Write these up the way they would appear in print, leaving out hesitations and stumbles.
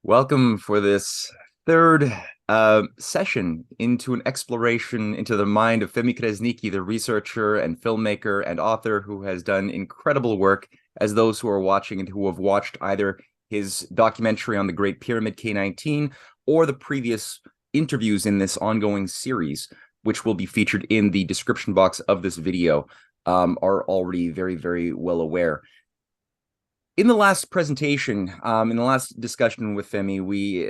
Welcome for this third session into an exploration into the mind of Fehmi Krasniqi, the researcher and filmmaker and author who has done incredible work, as those who are watching and who have watched either his documentary on the Great Pyramid K-19 or the previous interviews in this ongoing series, which will be featured in the description box of this video, are already very, very well aware. In the last presentation, in the last discussion with Fehmi, we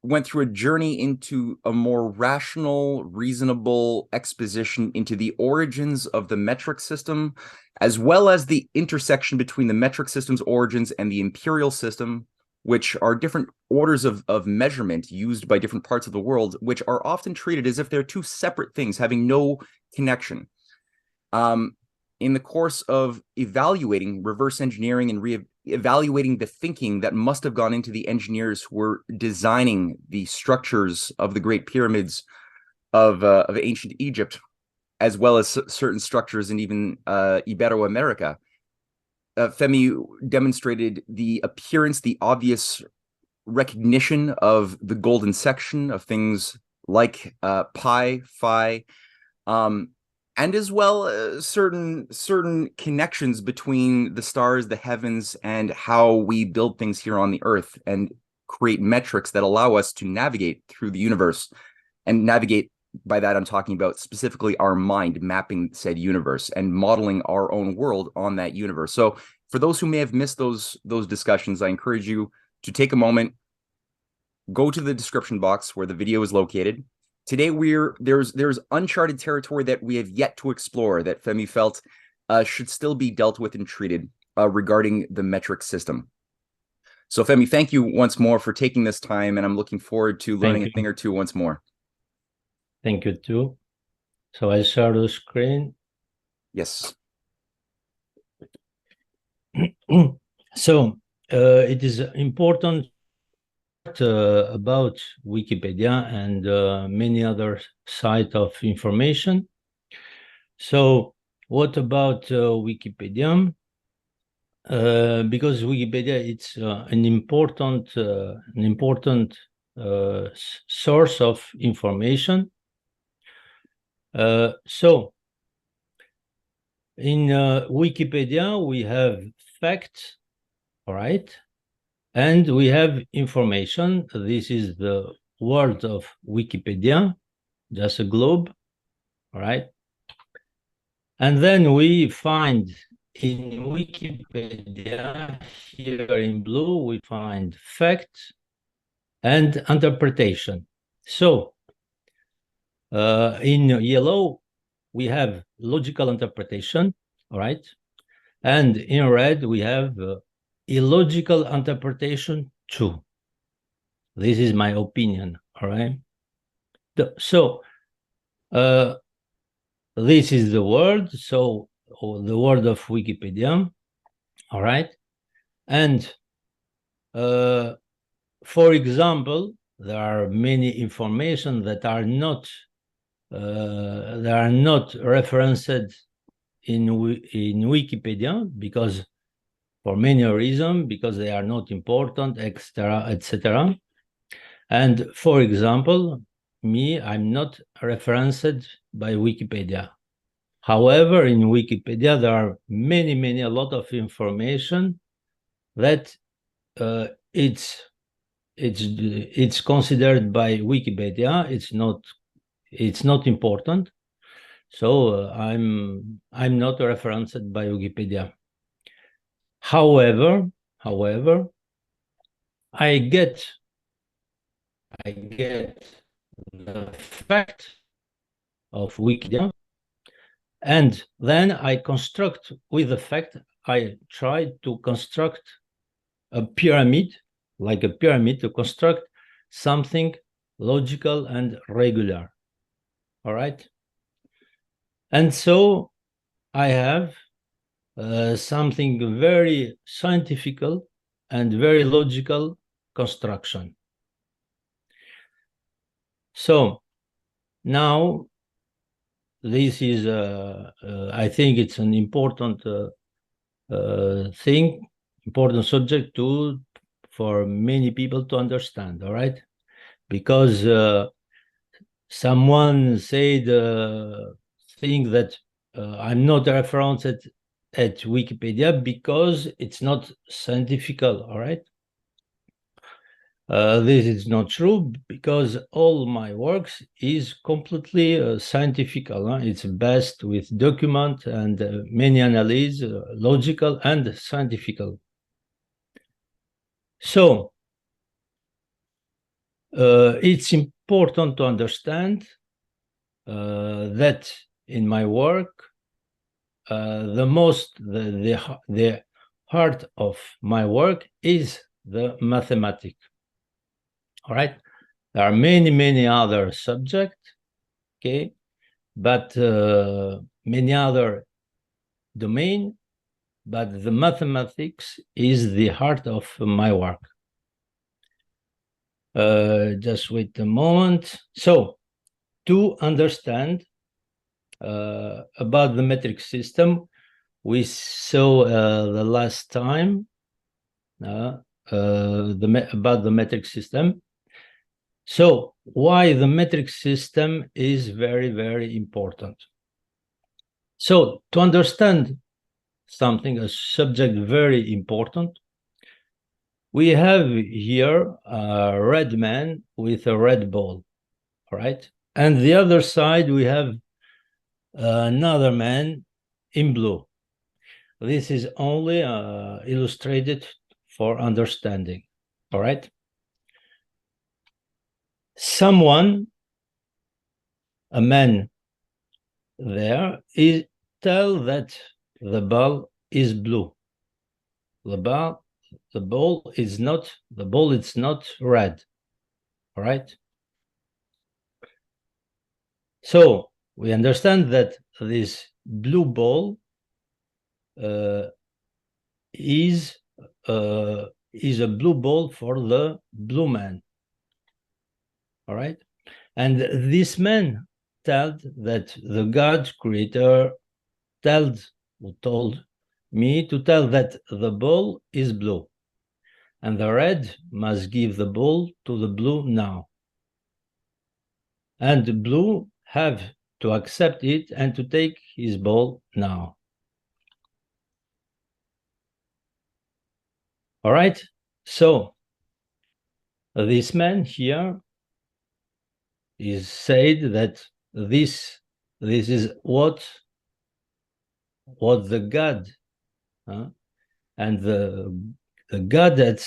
went through a journey into a more rational, reasonable exposition into the origins of the metric system, as well as the intersection between the metric system's origins and the imperial system, which are different orders of measurement used by different parts of the world, which are often treated as if they're two separate things having no connection. In the course of evaluating reverse engineering and evaluating the thinking that must have gone into the engineers who were designing the structures of the Great Pyramids of ancient Egypt, as well as certain structures in even Ibero-America, Fehmi demonstrated the appearance, the obvious recognition of the golden section of things like pi, phi, and as well certain connections between the stars, the heavens, and how we build things here on the earth and create metrics that allow us to navigate through the universe. And navigate, by that I'm talking about specifically our mind mapping said universe and modeling our own world on that universe. So for those who may have missed those discussions, I encourage you to take a moment, go to the description box where the video is located. Today there's uncharted territory that we have yet to explore that Fehmi felt should still be dealt with and treated regarding the metric system. So Fehmi, thank you once more for taking this time, and I'm looking forward to learning a thing or two once more. Thank you too. So I share the screen. Yes. So it is important about Wikipedia and many other sites of information. So what about Wikipedia? Because Wikipedia it's an important source of information. So in Wikipedia we have facts, all right? And we have information. This is the world of Wikipedia, just a globe, all right? And then we find in Wikipedia, here in blue, we find facts and interpretation. So in yellow, we have logical interpretation, all right? And in red, we have illogical interpretation too. This is my opinion, all right? So this is the word, so the word of Wikipedia, all right? And for example, there are many information that are not referenced in Wikipedia because for many reasons, because they are not important, etc. And for example, I'm not referenced by Wikipedia. However, in Wikipedia, there are a lot of information that it's considered by Wikipedia. It's not important. So I'm not referenced by Wikipedia. However, I get the fact of Wikipedia, and then I construct with the fact. I try to construct a pyramid, like a pyramid, to construct something logical and regular. All right, and so I have something very scientific and very logical construction. So now this is, I think it's an important thing, important subject for many people to understand, all right? Because someone said thing that I'm not a reference at Wikipedia because it's not scientific, all right? This is not true because all my works is completely scientific. It's based with document and many analyses, logical and scientific. So it's important to understand that in my work, the heart of my work is the mathematics. All right. There are many other subjects, okay, but many other domain, but the mathematics is the heart of my work. Just wait a moment. So, to understand about the metric system, we saw the last time about the metric system. So why the metric system is very important. So to understand something, a subject very important, we have here a red man with a red ball, all right? And the other side, we have another man in blue. This is only illustrated for understanding, all right? Someone, a man there, is tell that the ball is blue. The ball is not red, all right? So we understand that this blue ball is a blue ball for the blue man, all right? And this man told that the God creator told me to tell that the ball is blue and the red must give the ball to the blue now. And the blue have to accept it and to take his ball now. All right, so this man here is said that this is what the God and the God that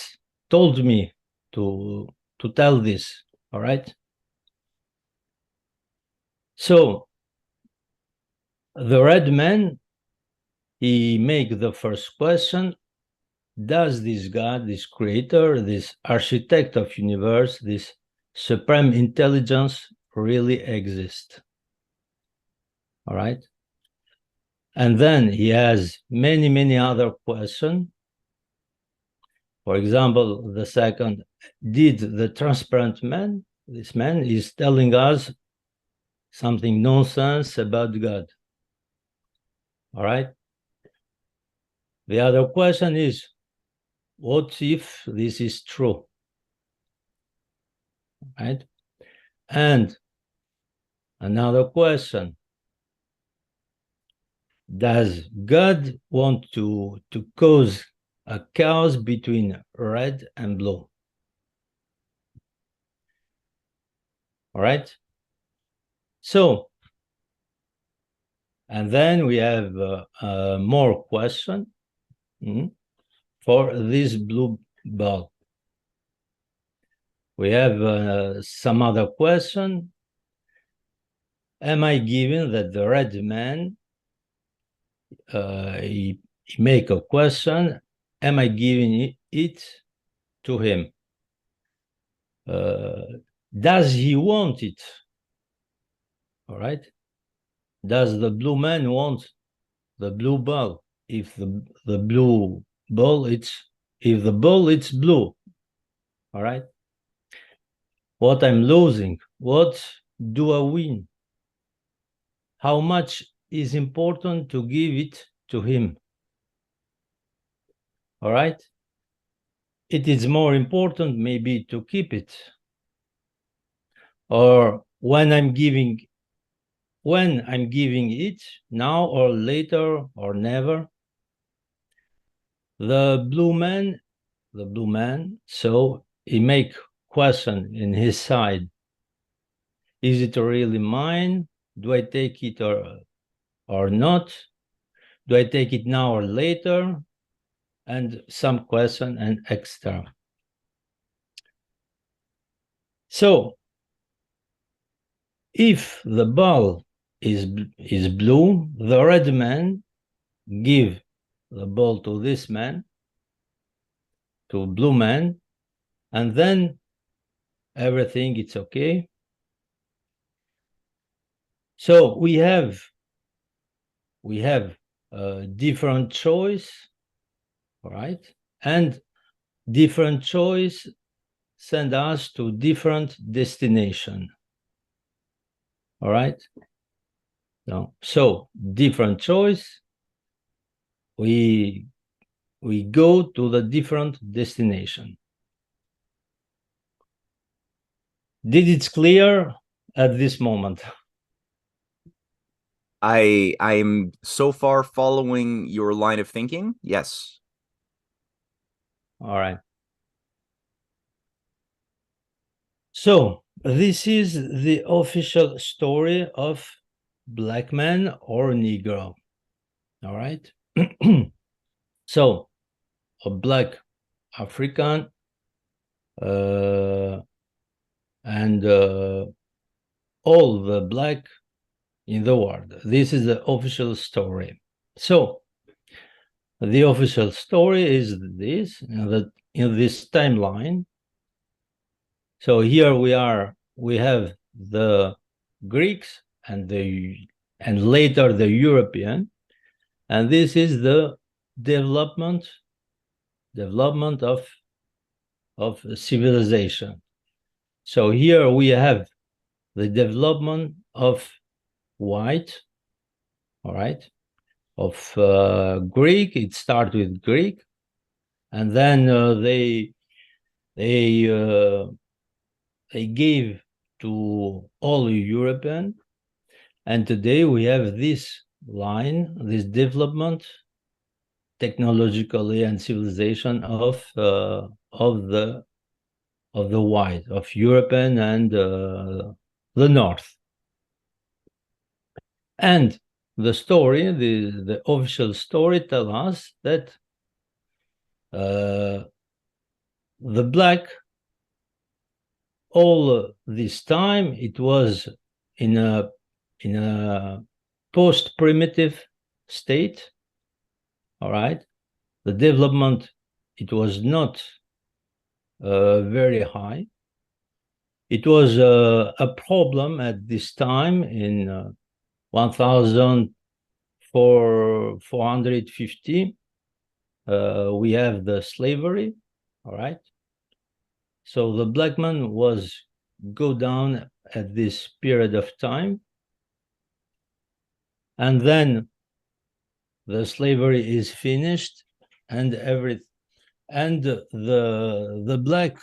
told me to tell this, all right? So the red man, he make the first question: does this God, this creator, this architect of universe, this supreme intelligence really exist? All right. And then he has many other questions. For example, the second, did the transparent man, this man is telling us something nonsense about God. All right. The other question is, what if this is true? Right? And another question, does God want to cause a chaos between red and blue? All right. So, and then we have more question for this blue ball. We have some other question. Am I given that the red man, he make a question, am I giving it to him? Does he want it? All right. Does the blue man want the blue ball? If the blue ball, if the ball it's blue, all right. What I'm losing? What do I win? How much is important to give it to him? All right. it is more important maybe to keep it. Or when I'm giving it, now or later or never. The blue man, so he make question in his side. Is it really mine? Do I take it or not? Do I take it now or later? And some question and extra. So if the ball is blue, the red man give the ball to this man, to blue man, and then everything it's okay. So we have different choice, all right, and different choice send us to different destination, all right. Now, so different choice, we go to the different destination. Did it clear at this moment? I'm so far following your line of thinking. Yes. All right. So this is the official story of black man or Negro. All right. So a black African and all the black in the world. This is the official story. So the official story is this, in this timeline. So here we have the Greeks and later the European, and this is the development of civilization. So here we have the development of white, all right, of Greek. It starts with Greek, and then they gave to all European, and today we have this line, this development, technologically and civilization of the white, of European and the North. And the story, the official story, tells us that the black, all this time, it was in a post-primitive state. All right, the development, it was not very high. It was a problem at this time in 1450. We have the slavery, all right. So the black man was go down at this period of time, and then the slavery is finished, and the black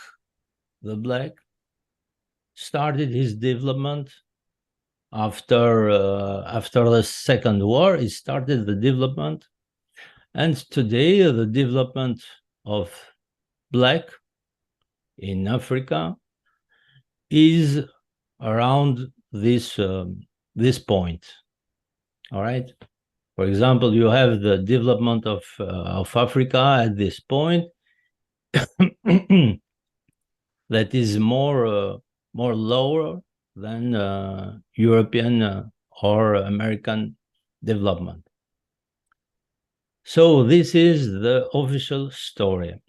started his development after the Second War. He started the development, and today the development of black in Africa is around this point. All right. For example, you have the development of Africa at this point that is more lower than European or American development. So this is the official story,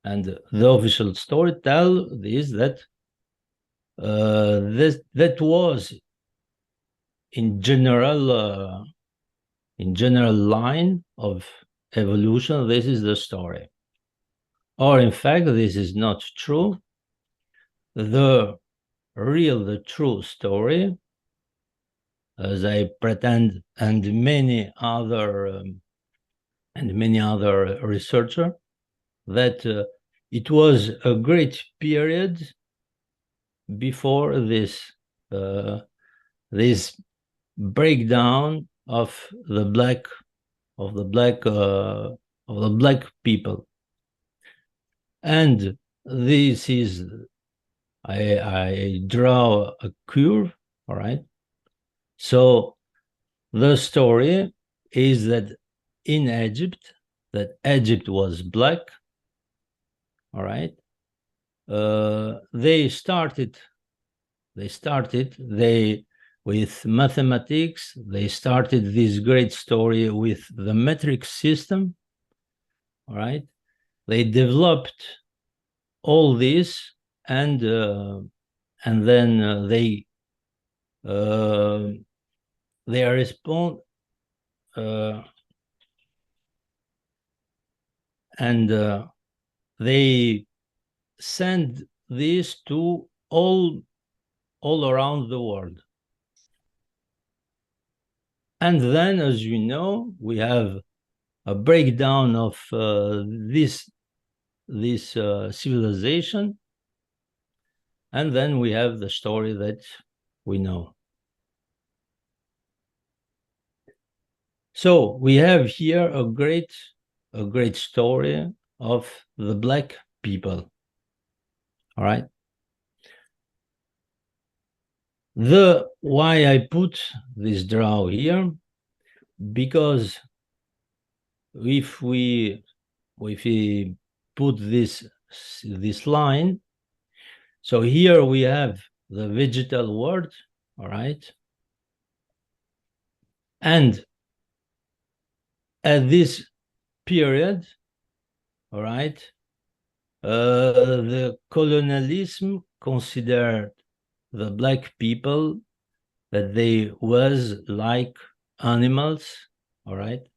and the official story tells is that that was in general line of evolution. This is the story, or in fact, this is not true. The true story, as I pretend, and many other researchers, that it was a great period before this breakdown of the black people. And this is, I draw a curve, all right? So the story is that in Egypt, that Egypt was black, all right? They started with mathematics. They started this great story with the metric system, all right? They developed all this, and then they respond, and they send this to all around the world. And then, as you know, we have a breakdown of this civilization, and then we have the story that we know. So we have here a great story of the black people. All right. Why I put this draw here, because if we put this line, so here we have the vegetal world, all right, and at this period, all right, the colonialism considered the black people that they was like animals, all right.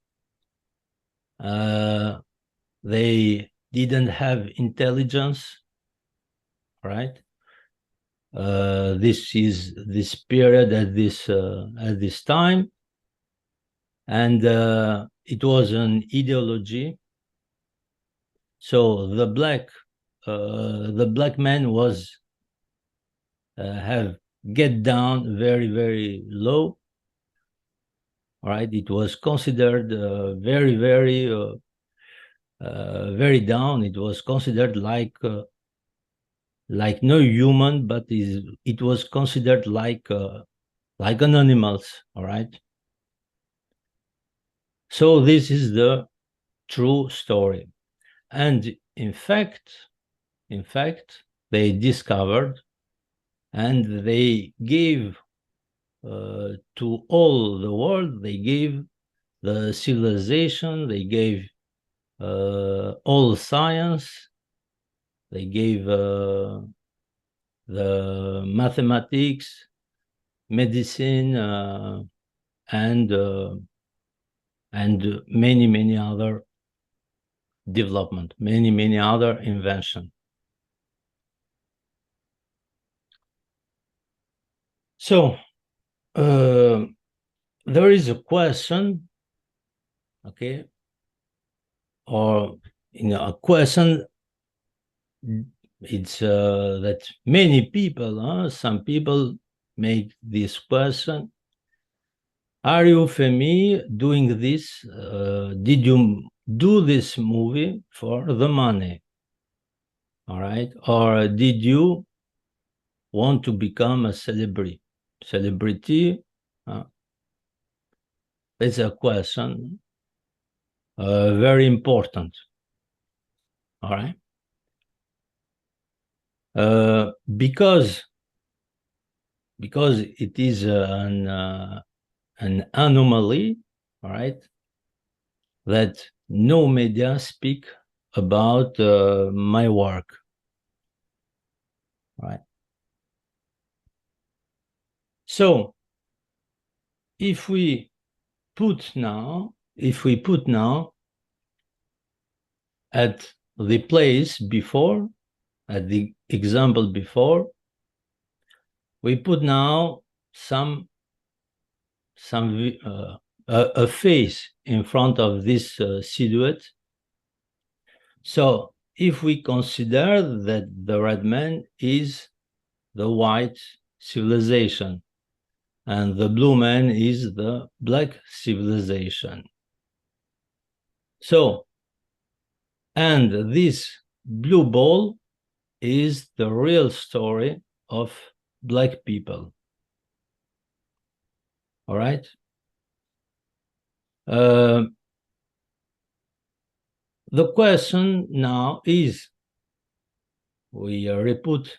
They didn't have intelligence, right? This is this period at this time, and it was an ideology. So the black man was have get down very, very low. All right, it was considered very, very very down. It was considered like no human, but it was considered like an animals. All right. So this is the true story, and in fact, they discovered, and they gave to all the world. They gave the civilization. They gave all science. They gave the mathematics, medicine, and many other development, many other invention. So there is a question, okay, or a question. It's that many people, some people make this question: are you, Fehmi, doing this? Did you do this movie for the money? All right, or did you want to become a celebrity? It's a question, very important. All right, because it is an anomaly, all right, that no media speak about my work, right? So if we put now at the place before, at the example before, we put now a face in front of this silhouette. So if we consider that the red man is the white civilization and the blue man is the black civilization. So, and this blue ball is the real story of black people. All right? The question now is, we repeat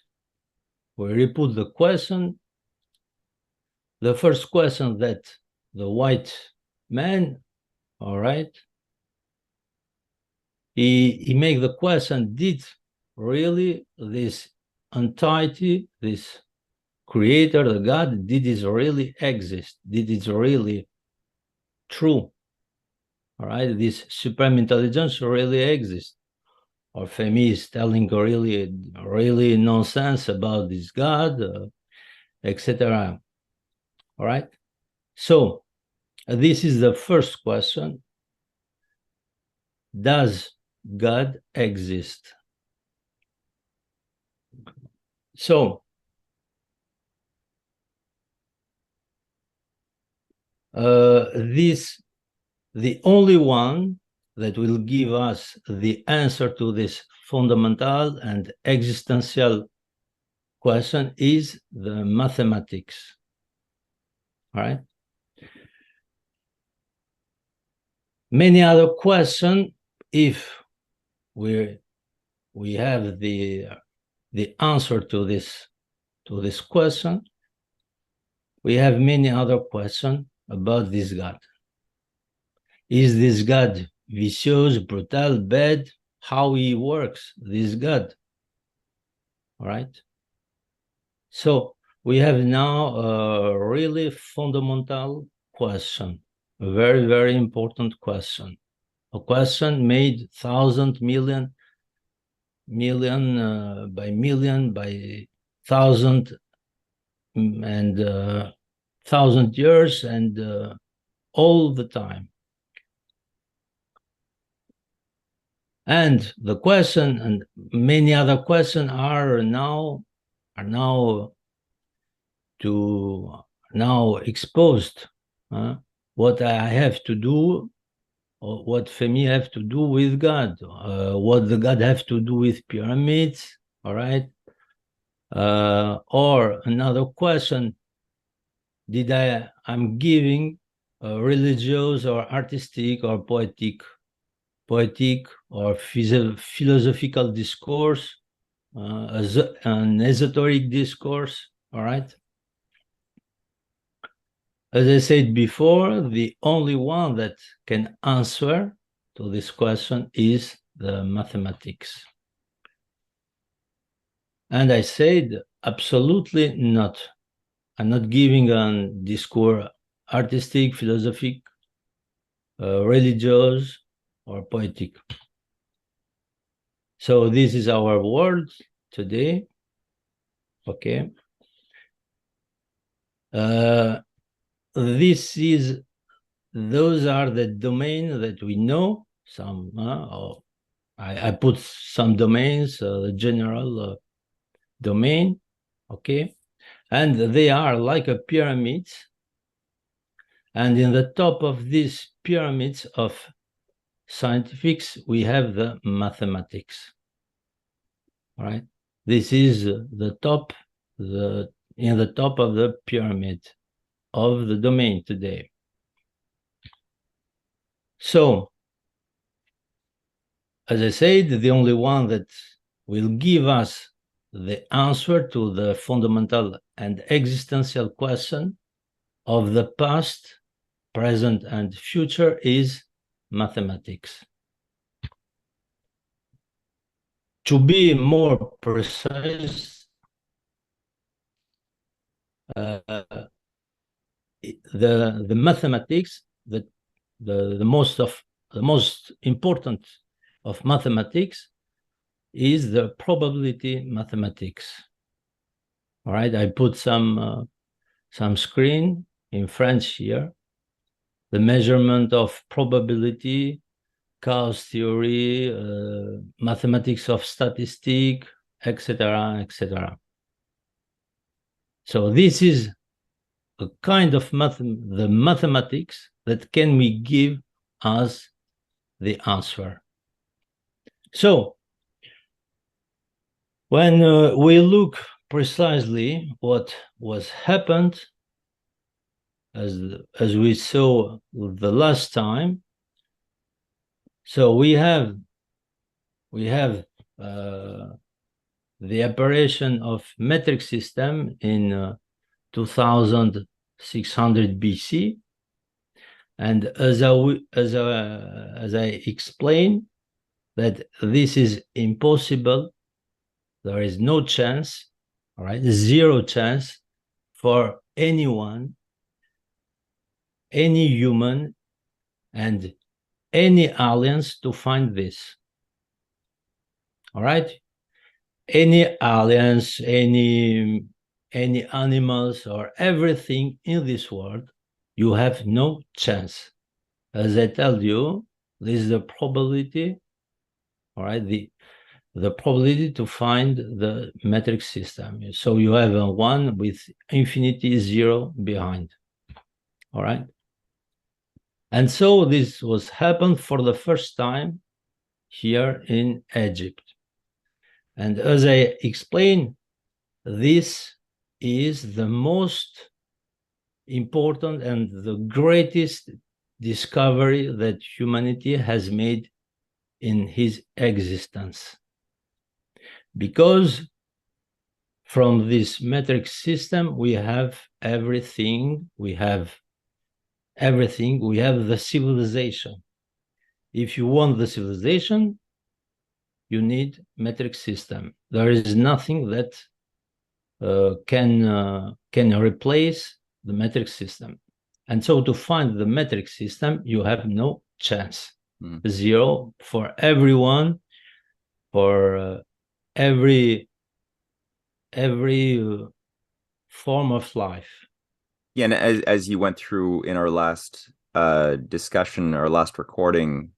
the question. The first question that the white man, all right, he make the question, did really this entity, this creator, the God, did it really exist? Did it really true? All right, this supreme intelligence really exists? Or Fehmi is telling really nonsense about this God, etc. All right. So this is the first question. Does God exist? So the only one that will give us the answer to this fundamental and existential question is the mathematics. All right. Many other questions, if we have the answer to this question, we have many other questions about this God. Is this God vicious, brutal, bad? How he works, this God? All right. So we have now a really fundamental question, a very, very important question, a question made million by thousand and thousand years and all the time. And the question and many other questions are now exposed. What I have to do, or what Fehmi have to do with God, what the God have to do with pyramids, all right? Or another question, I'm giving a religious or artistic or poetic or philosophical discourse, an esoteric discourse, all right? As I said before, the only one that can answer to this question is the mathematics. And I said, absolutely not. I'm not giving a discourse, artistic, philosophic, religious, or poetic. So this is our world today. Okay. Those are the domains that we know. Some I put some domains, the general domain, okay, and they are like a pyramid. And in the top of these pyramids of scientifics, we have the mathematics. All right, this is the top, in the top of the pyramid of the domain today. So, as I said, the only one that will give us the answer to the fundamental and existential question of the past, present, and future is mathematics. To be more precise, the mathematics, the most important of mathematics is the probability mathematics. All right, I put some screen in French here. The measurement of probability chaos theory, mathematics of statistics, etc., etc. So this is a kind of the mathematics that can we give as the answer. So when we look precisely what was happened, as we saw the last time, so we have the apparition of metric system in 2600 BC, and as I explained, that this is impossible. There is no chance, all right, zero chance for anyone, any human, and any aliens to find this. All right, any aliens, any animals, or everything in this world, you have no chance. As I told you, this is the probability, all right, the probability to find the metric system. So you have a 1 with infinity 0 behind, all right? And so this was happened for the first time here in Egypt. And as I explained, this is the most important and the greatest discovery that humanity has made in his existence. Because from this metric system, we have everything, we have the civilization. If you want the civilization, you need metric system. There is nothing that can replace the metric system. And so to find the metric system, you have no chance. Zero for everyone, for every form of life. Yeah, and as you went through in our last discussion, our last recording,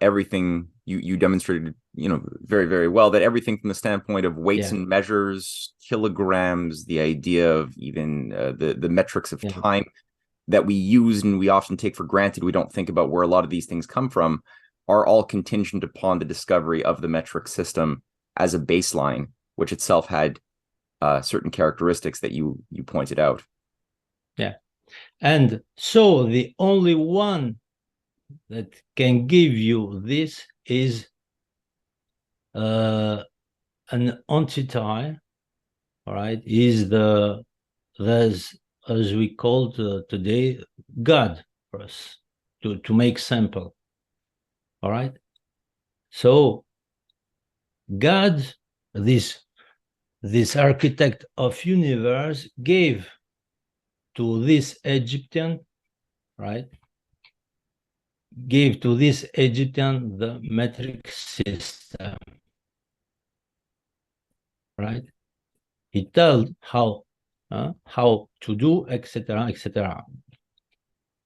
everything you demonstrated, very, very well, that everything from the standpoint of weights and measures, kilograms, the idea of even the metrics of time that we use and we often take for granted, we don't think about where a lot of these things come from, are all contingent upon the discovery of the metric system as a baseline, which itself had certain characteristics that you pointed out. Yeah. And so the only one that can give you this is an entity, all right, is as we call today, God, for us, to make simple. All right. So God, this architect of universe, gave to this Egyptian, right? Gave to this Egyptian the metric system, right? He told how to do, etc., etc.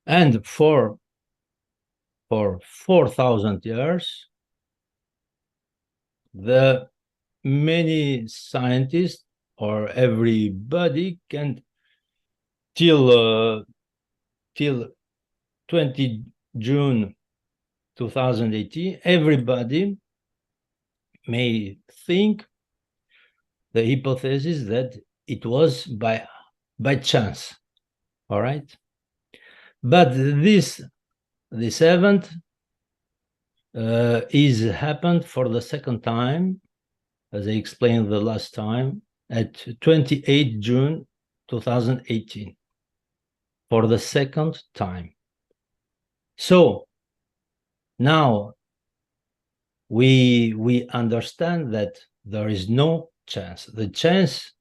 And for 4,000 years, the many scientists or everybody can till 20 June 2018, everybody may think the hypothesis that it was by chance, all right? But this event is happened for the second time, as I explained the last time, at 28 June 2018, for the second time. So now we understand that there is no chance. The chance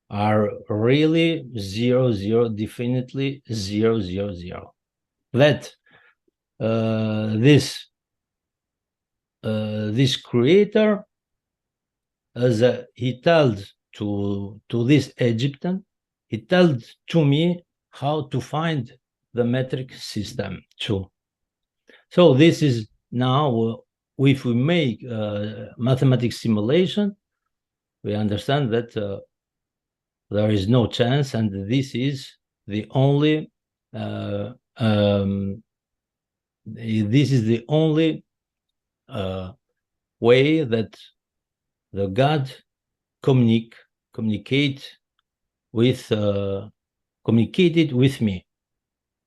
are really 0, 0, definitely 0, 0, 0. That this creator, as he told to this Egyptian, he told to me how to find the metric system too. So this is now, if we make mathematics simulation, we understand that there is no chance, and this is the only way that the God communicated with me.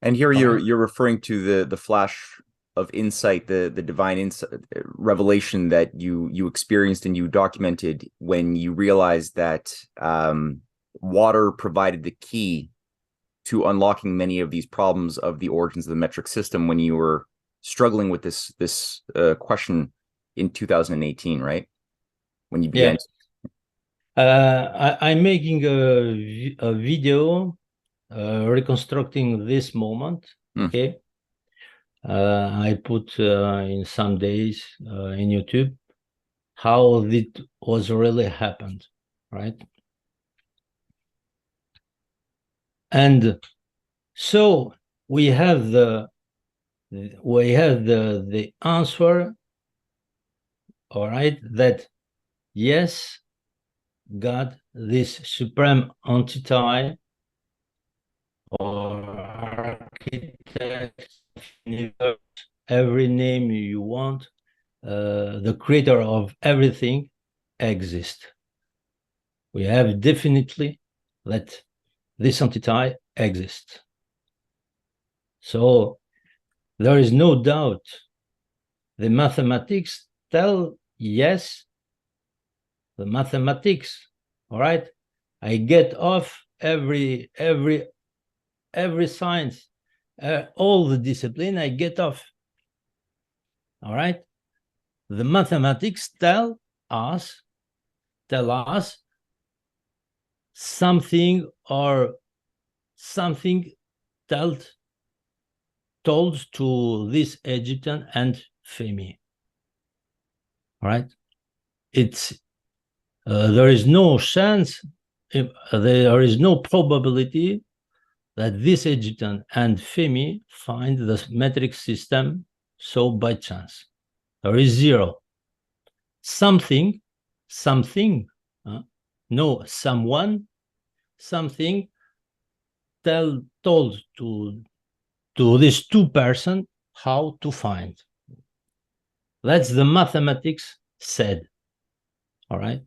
And here you're referring to the flash of insight, the divine insight, revelation that you experienced and you documented when you realized that water provided the key to unlocking many of these problems of the origins of the metric system when you were struggling with this question in 2018, right? When you began. I'm making a video reconstructing this moment. Okay. I put in some days in YouTube how it was really happened, right? And so we have the answer, all right, that yes, God, this supreme entity or architect, universe, every name you want, the creator of everything exists. We have definitely that this entity exists. So there is no doubt. The mathematics tell yes. The mathematics, all right. I get off every science, all the discipline. I get off. All right. The mathematics tell us something, or something told to this Egyptian and Fehmi. All right. It's there is no chance, there is no probability that this Egyptian and Fehmi find the metric system so by chance. There is zero. Something, no, someone, something told to these two persons how to find. That's the mathematics said. All right.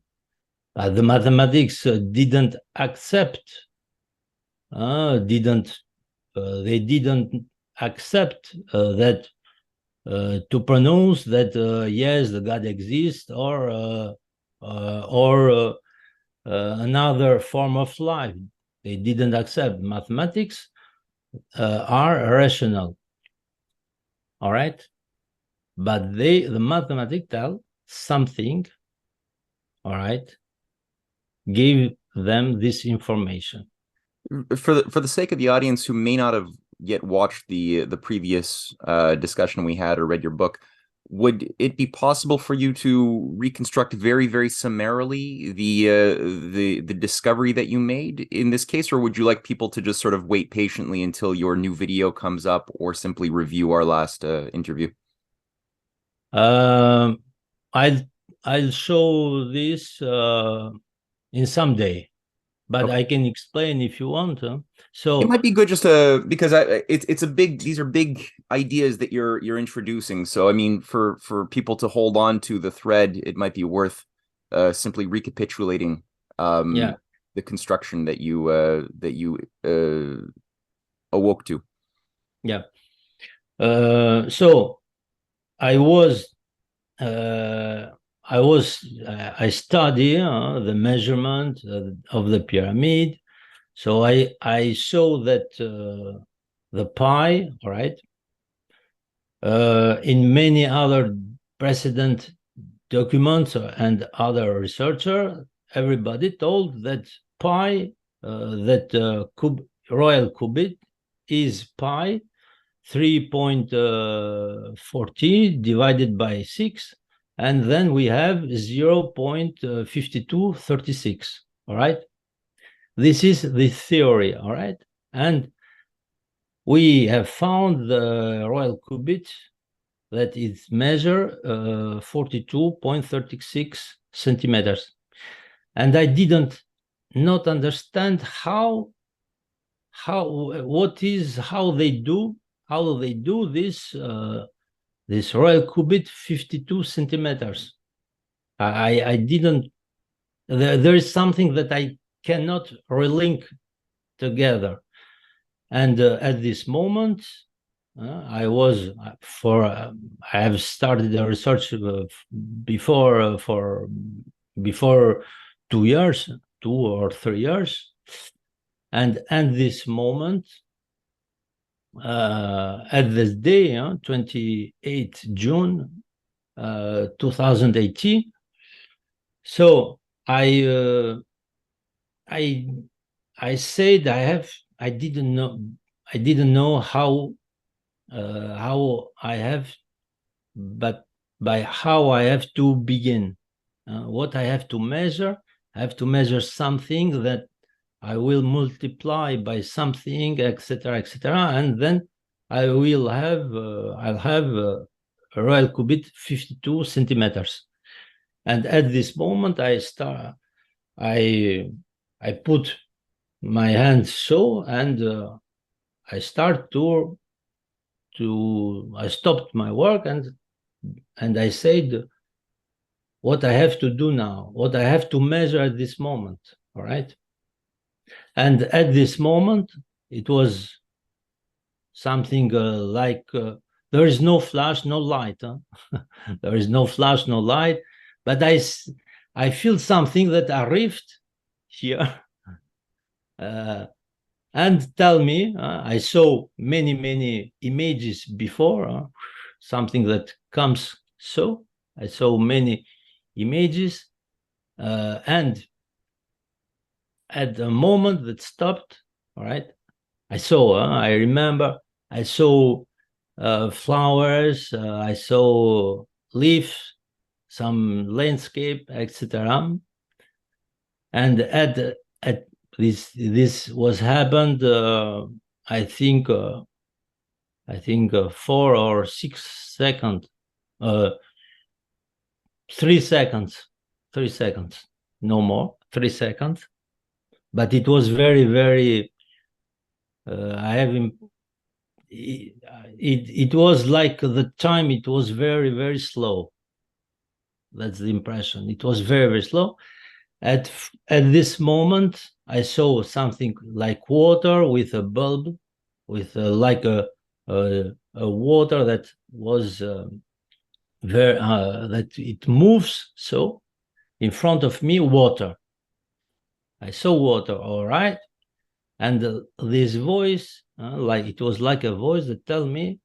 The mathematics didn't accept. They didn't accept that to pronounce that yes, the God exists, or another form of life. They didn't accept. Mathematics are rational. All right, but the mathematics tell something. All right, give them this information. For the sake of the audience who may not have yet watched the previous discussion we had or read your book, would it be possible for you to reconstruct very, very summarily the discovery that you made in this case, or would you like people to just sort of wait patiently until your new video comes up, or simply review our last interview? I'll show this in some day, but okay. I can explain if you want. So it might be good just because it's a big, these are big ideas that you're introducing. So I mean, for people to hold on to the thread, it might be worth simply recapitulating the construction that you awoke to. Yeah. So I study the measurement of the pyramid. So I show that the pi, all right, in many other precedent documents and other researchers, everybody told that pi, royal cubit is pi 3.40 divided by 6, and then we have 0.5236, all right? This is the theory, all right? And we have found the royal cubit that it measure 42.36 centimeters. And I didn't not understand how they do this this royal cubit 52 centimeters. I didn't. There is something that I cannot relink together, and at this moment, I have started a research before 2 years, 2 or 3 years, and at this moment, at this day, 28th June, 2018. So I said I didn't know how I have, but by how I have to begin, what I have to measure. I have to measure something that I will multiply by something, etc., etc., and then I'll have a royal cubit 52 centimeters. And at this moment, I put my hand so, and I start I stopped my work, and I said what I have to do now, what I have to measure at this moment. All right. And at this moment, it was something like there is no flash, no light. Huh? There is no flash, no light. But I feel something that arrived here and tell me, I saw many images before, something that comes so. I saw many images, and at the moment that stopped, all right, I remember, I saw flowers, I saw leaves, some landscape, etc. And at this was happened, I think 4 or 6 seconds, 3 seconds, no more, 3 seconds. But it was very, it was like the time, it was very slow. That's the impression. It was very slow. At this moment, I saw something like water with a bulb, with like a water that was that it moves. So in front of me, water. I saw water, all right. And this voice, like it was like a voice that tell me,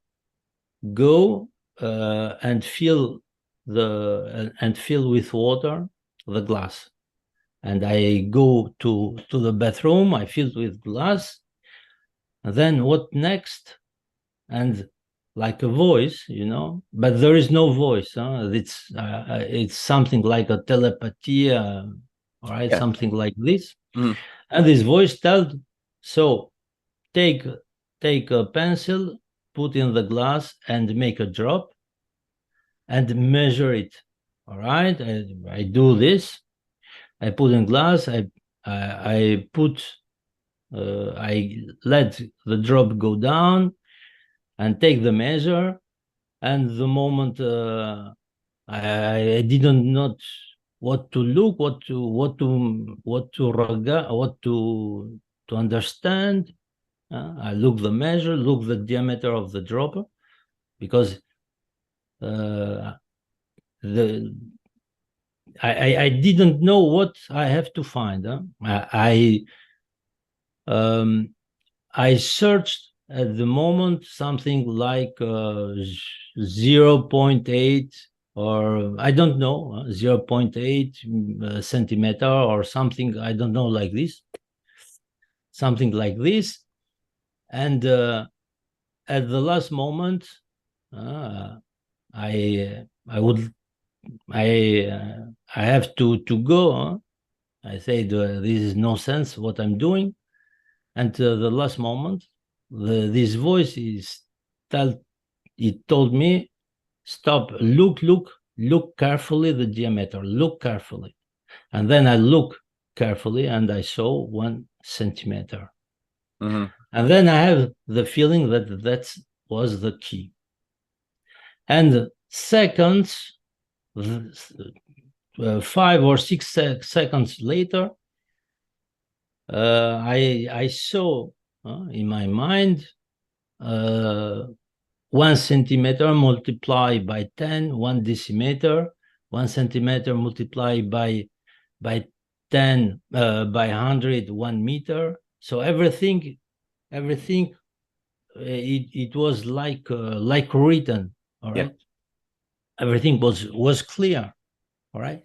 go and fill with water the glass. And I go to the bathroom, I fill with glass. And then what next? And like a voice, but there is no voice. It's something like a telepathy, all right, yeah. Something like this. Mm-hmm. And this voice tells, so take a pencil, put in the glass, and make a drop, and measure it. All right, I do this. I put in glass. I let the drop go down, and take the measure. And the moment I didn't know what to look, what to understand. I look the measure, look the diameter of the dropper, because I didn't know what I have to find. I searched at the moment something like 0.8, or I don't know, 0.8 centimeter or something, I don't know, like this, something like this. And at the last moment, I have to go. I said, this is no sense what I'm doing. And the last moment, this voice told me, stop, look carefully the diameter, look carefully. And then I look carefully and I saw 1 centimeter. Mm-hmm. And then I have the feeling that that was the key. And seconds, 5 or 6 seconds later, I saw in my mind 1 centimeter multiplied by 10, 1 decimeter, 1 centimeter multiplied by 10, by 100, 1 meter. So everything it was like written, all right? Yeah. Everything was clear, all right?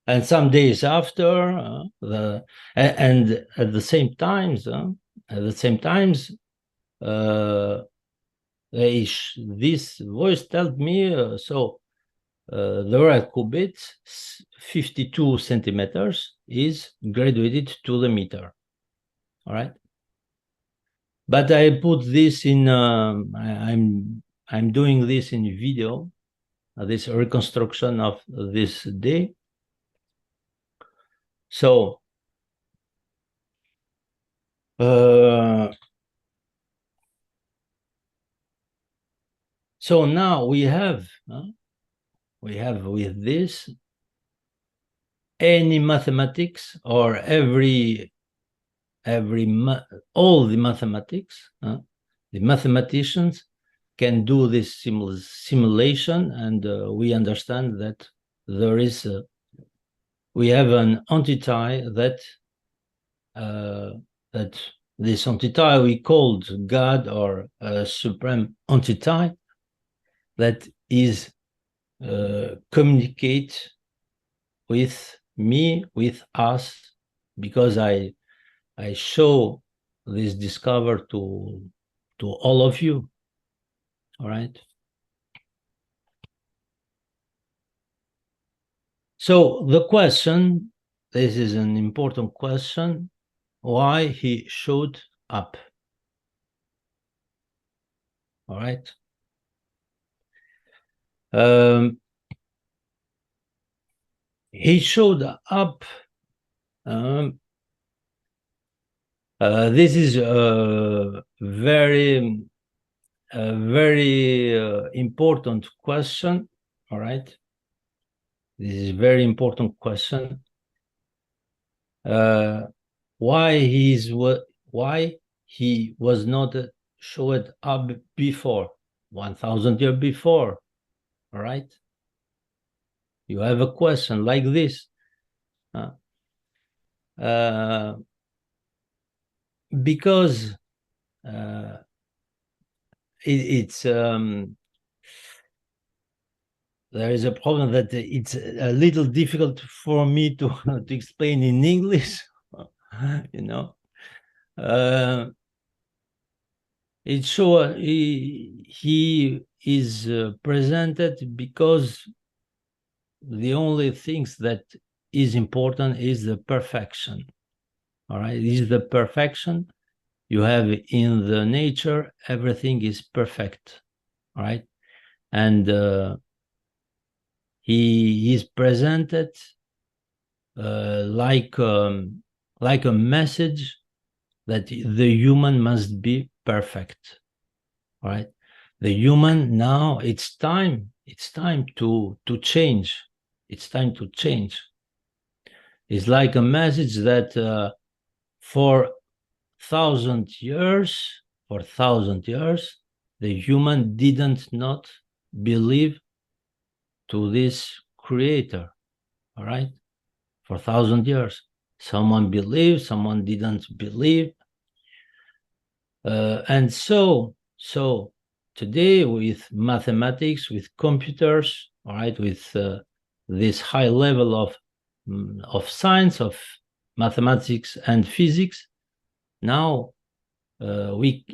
And some days after, and at the same times, this voice told me, the red cubit, 52 centimeters, is graduated to the meter. All right. But I put this in. I'm doing this in video. This reconstruction of this day. So. So now we have with this any mathematics or all the mathematics, the mathematicians can do this simulation, and we understand that there is we have an entity that this entity we called God or supreme entity that is communicate with me, with us, because I show this discover to all of you. All right. So the question, this is an important question, why he showed up. All right. He showed up. This is a very important question. All right. This is a very important question. Why he was not showed up before 1,000 years before? All right. You have a question like this. Because it's there is a problem that it's a little difficult for me to explain in English. You know, it's sure he is presented because the only things that is important is the perfection. All right, this is the perfection you have in the nature. Everything is perfect. All right, and he is presented like a message that the human must be perfect. All right, the human now it's time to change. It's time to change. It's like a message that for 1,000 years, the human didn't not believe to this creator. All right, for 1,000 years, someone believed, someone didn't believe, and so today with mathematics, with computers, all right, with this high level of science, of mathematics and physics, now we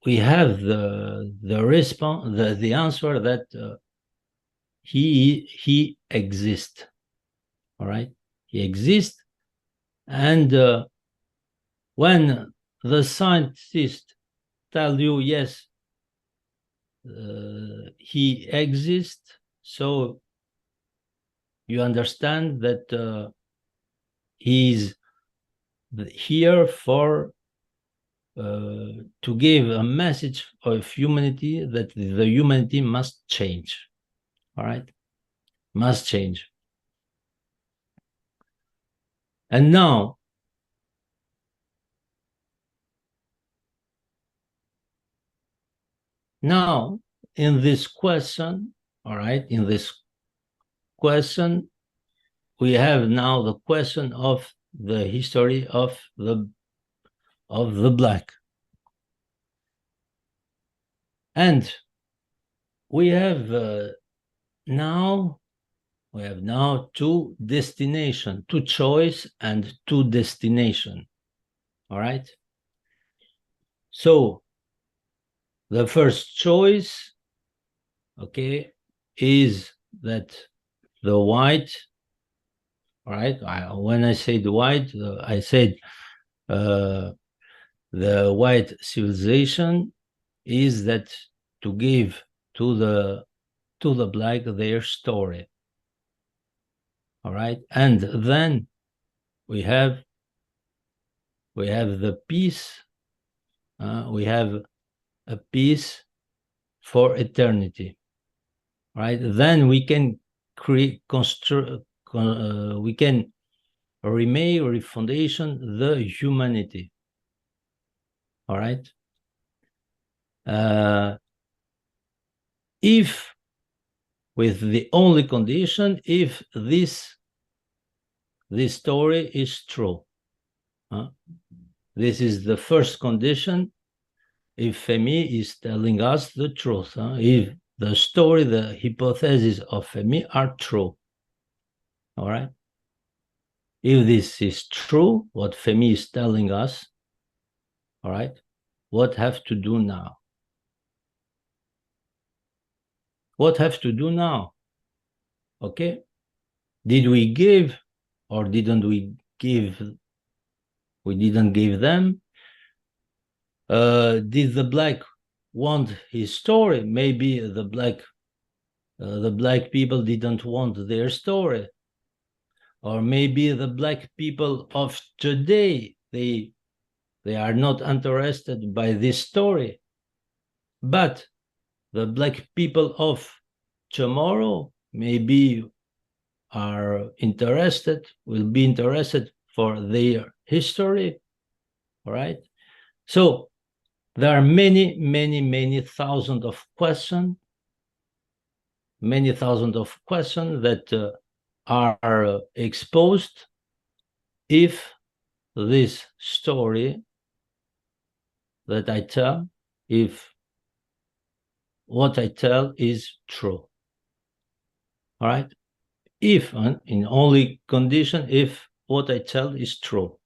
have the response, the answer that he exists. All right, he exists, and when the scientists tell you yes, he exists, so you understand that he's here for to give a message of humanity, that the humanity must change. All right, must change. And now, in this question, all right, in this question, we have now the question of the history of the black. And we have now two destination, two choice and two destination. All right. So the first choice, okay, is that the white, all right. When I said white, I said the white civilization is that to give to the black their story. All right. And then we have the peace. We have a peace for eternity. Right. Then we can we can remake, refundation the humanity. All right. If with the only condition, if this story is true. This is the first condition. If Fehmi is telling us the truth, if the story, the hypothesis of Fehmi are true. All right. If this is true, what Fehmi is telling us, all right, what have to do now? What have to do now? Okay. Did we give or didn't we give? We didn't give them. Did the black want his story? Maybe the black people didn't want their story. Or maybe the black people of today, they are not interested by this story. But the black people of tomorrow maybe are interested, will be interested for their history. All right. So there are many thousands of questions, that are exposed if this story that I tell, if what I tell is true. All right. If, in only condition, if what I tell is true.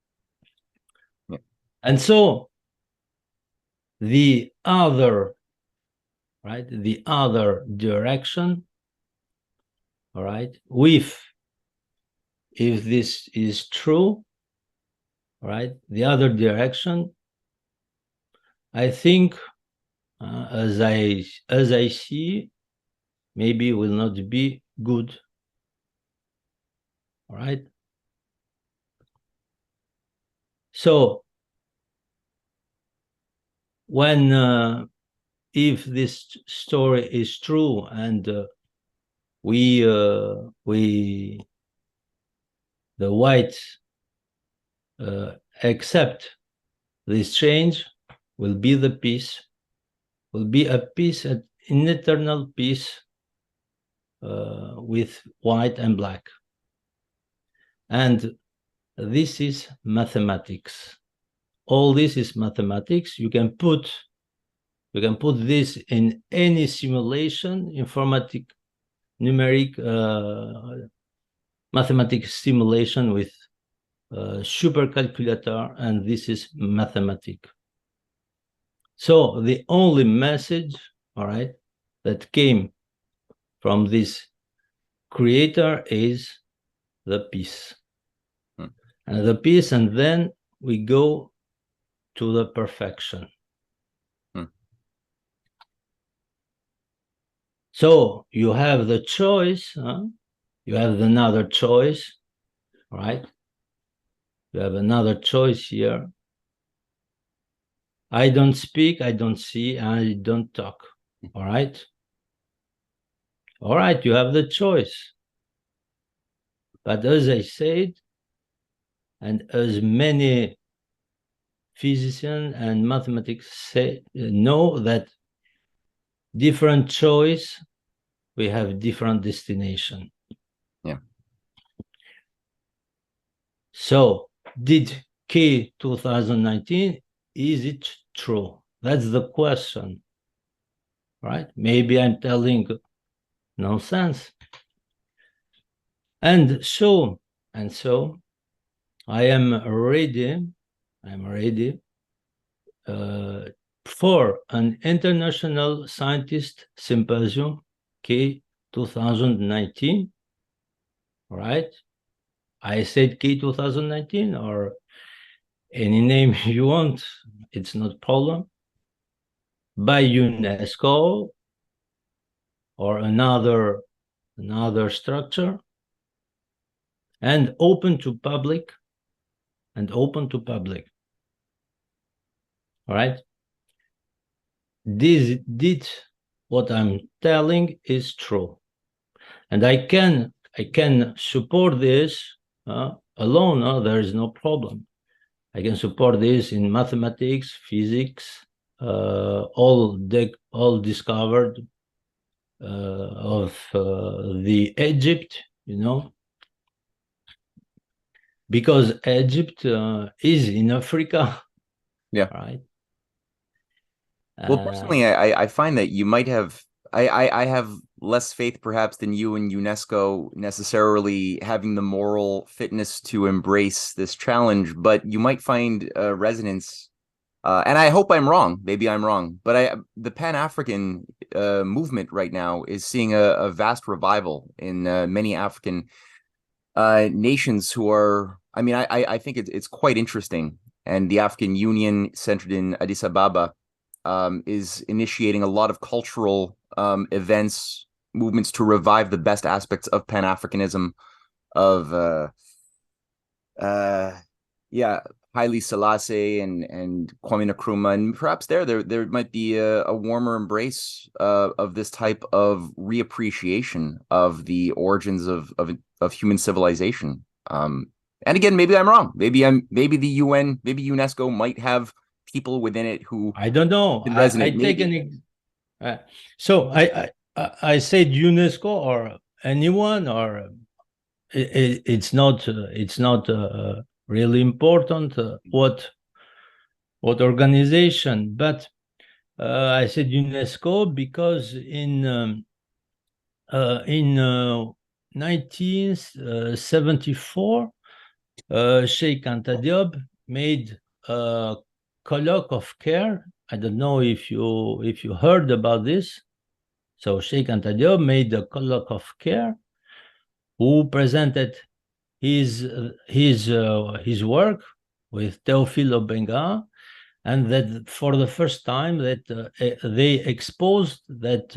Yeah. And so the other, right, the other direction, all right, if this is true, right, the other direction, I think, as I see, maybe will not be good. All right. So when if this story is true and the whites accept this change, will be the peace, will be a peace, an eternal peace with white and black. And this is mathematics. All this is mathematics. You can put this in any simulation, informatic, numeric, mathematics simulation with supercalculator, and this is mathematics. So the only message, all right, that came from this creator is the peace. And the peace, and then we go to the perfection. So you have the choice, you have another choice, right? You have another choice here. I don't speak, I don't see, I don't talk, all right? All right, you have the choice. But as I said, and as many physicians and mathematics say, know that different choice, we have different destination. Yeah. So did K 2019, is it true? That's the question, right? Maybe I'm telling nonsense. And so I am ready for an international scientist symposium K 2019, right? I said K 2019 or any name you want, it's not problem, by UNESCO or another structure, and open to public, all right? Did what I'm telling is true, and I can support this alone. There is no problem. I can support this in mathematics, physics, all discovered of the Egypt, because Egypt is in Africa, Yeah. right? Well, personally, I find that you might have I have less faith perhaps than you in UNESCO necessarily having the moral fitness to embrace this challenge, but you might find resonance. And I hope I'm wrong. Maybe I'm wrong, but the Pan-African movement right now is seeing a vast revival in many African nations who are. I mean, I think it's quite interesting, and the African Union, centered in Addis Ababa, is initiating a lot of cultural events, movements to revive the best aspects of Pan-Africanism, of uh, yeah, Haile Selassie and Kwame Nkrumah, and perhaps there might be a warmer embrace of this type of reappreciation of the origins of human civilization. And again, maybe I'm wrong. Maybe the UN, maybe UNESCO might have people within it who I don't know. can I resonate. take Maybe. an so I said UNESCO or anyone, or it's not really important what organization, but I said UNESCO because in 1974, Sheikh Anta Diop made a colloque of care. I don't know if you heard about this. So Sheikh Anta Diop made a colloque of care, who presented his work with Théophile Obenga, and that for the first time that they exposed that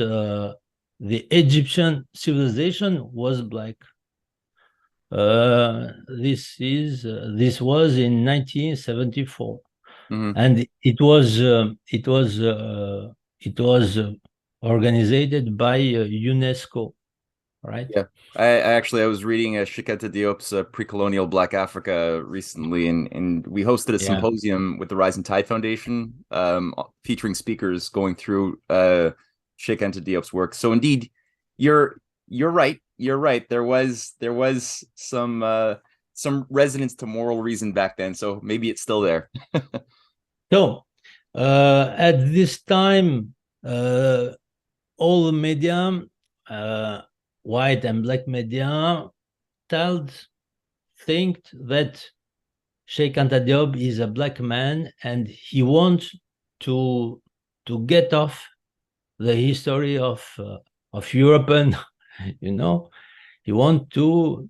the Egyptian civilization was black. This was in 1974, Mhm. and it was organized by UNESCO, right? Yeah. I was reading Shiketa Diop's Pre-Colonial Black Africa recently, and we hosted a Yeah. symposium with the Rising Tide Foundation, featuring speakers going through Shiketa Diop's work. So indeed, you're you're right. You're right. There was some resonance to moral reason back then, so maybe it's still there. So at this time, all the media, uh, white and black media, told think that Sheikh Anta Diop is a black man and he wants to get off the history of European, you know, he wants to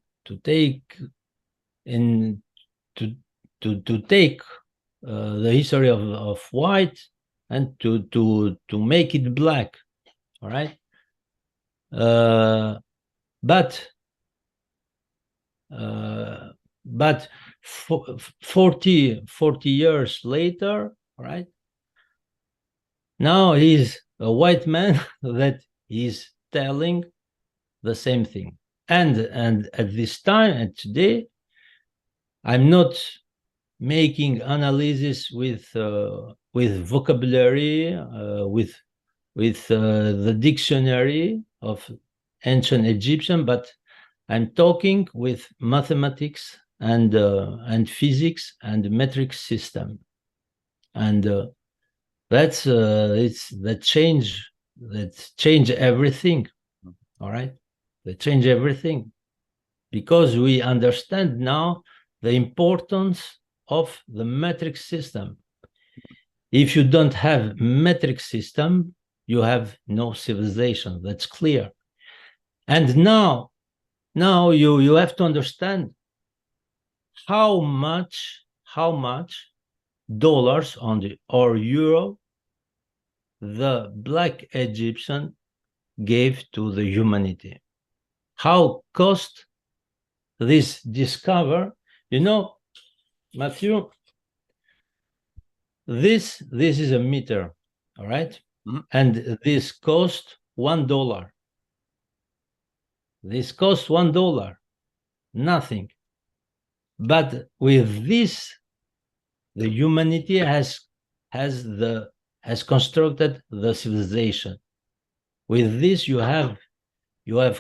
in to take the history of white and to make it black, all right? Uh, but uh, but 40 years later, right? Now he's a white man that is telling the same thing. And at this time and today, I'm not making analysis with vocabulary, with the dictionary of ancient Egyptian, but I'm talking with mathematics and physics and metric system, and that change everything. All right, they change everything because we understand now the importance of the metric system. If you don't have metric system, you have no civilization. That's clear. And now you have to understand how much dollars on the or euro the black Egyptian gave to the humanity. How cost this discover? You know, Matthew, this is a meter, all right? Mm-hmm. And this cost $1. This cost $1, nothing. But with this, the humanity has constructed the civilization. With this, you have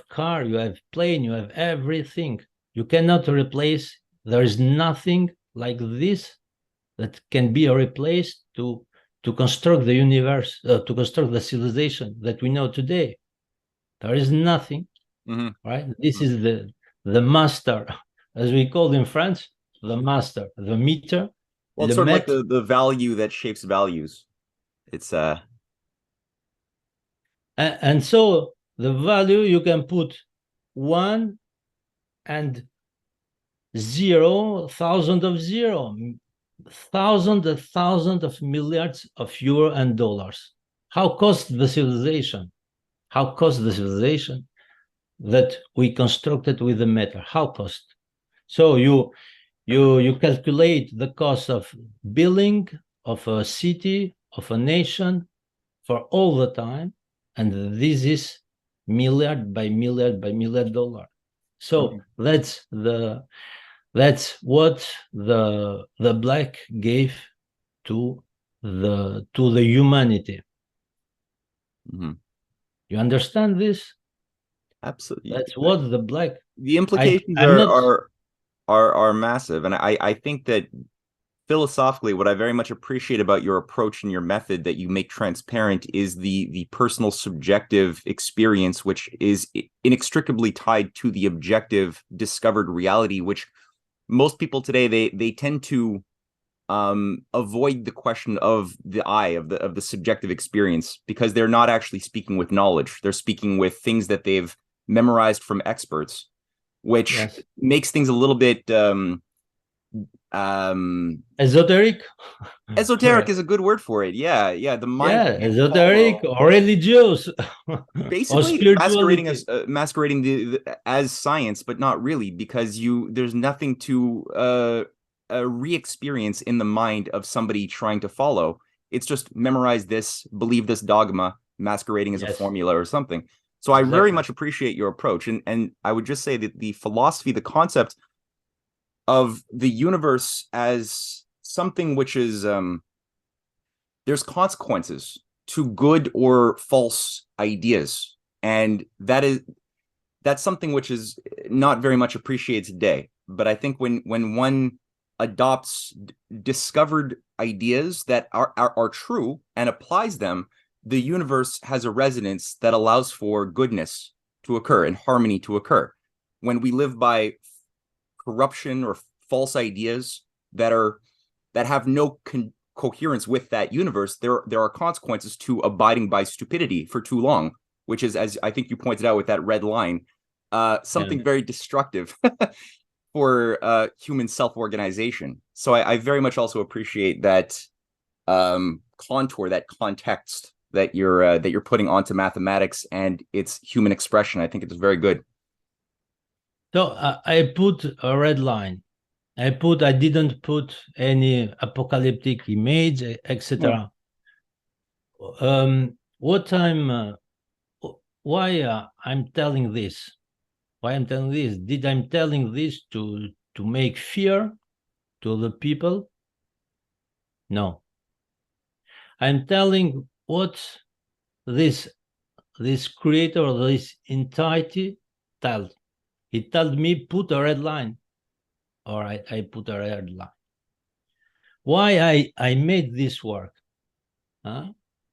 car, you have plane, you have everything. You cannot replace. There is nothing like this that can be replaced to construct the universe, to construct the civilization that we know today. There is nothing, Mm-hmm. right? This Mm-hmm. is the master, as we call in France, the master, the meter, Well, it's le sort of like maître. the value that shapes values. It's And so the value you can put one and zero, thousand of zero, thousand of milliards of euro and dollars. How cost the civilization? How cost the civilization that we constructed with the matter? How cost? So you calculate the cost of building of a city, of a nation for all the time, and this is milliard by milliard by milliard dollar. So that's what the black gave to the humanity. mm-hmm. You understand this? Absolutely. That's what the black. The I implications I'm not. are massive, and I think that philosophically, what I very much appreciate about your approach and your method that you make transparent is the personal subjective experience, which is inextricably tied to the objective discovered reality, which most people today they tend to avoid the question of the I of the subjective experience because they're not actually speaking with knowledge. They're speaking with things that they've memorized from experts, which Yes. makes things a little bit um Esoteric. esoteric is a good word for it. Yeah, the mind Yeah, can't esoteric follow. or religious or Basically, masquerading spirituality. as as science, but not really, because there's nothing to re-experience in the mind of somebody trying to follow. It's just memorize this, believe this dogma, masquerading as a Yes, formula or something. So I very exactly. much appreciate your approach, and I would just say that the philosophy, the concept of the universe as something which is there's consequences to good or false ideas, and that's something which is not very much appreciated today. But I think when one adopts discovered ideas that are true and applies them, the universe has a resonance that allows for goodness to occur and harmony to occur. When we live by corruption or false ideas that have no coherence with that universe, there are consequences to abiding by stupidity for too long, which is, as I think you pointed out with that red line, Yeah. something very destructive for human self-organization. So I very much also appreciate that contour, that context that you're putting onto mathematics and its human expression. I think it's very good. So I put a red line. I didn't put any apocalyptic image, Yeah. etc. What why I'm telling this? Why I'm telling this? Did I'm telling this to make fear to the people? No. I'm telling what this this creator, this entity told. He told me put a red line. All right, I put a red line. Why I made this work? Huh?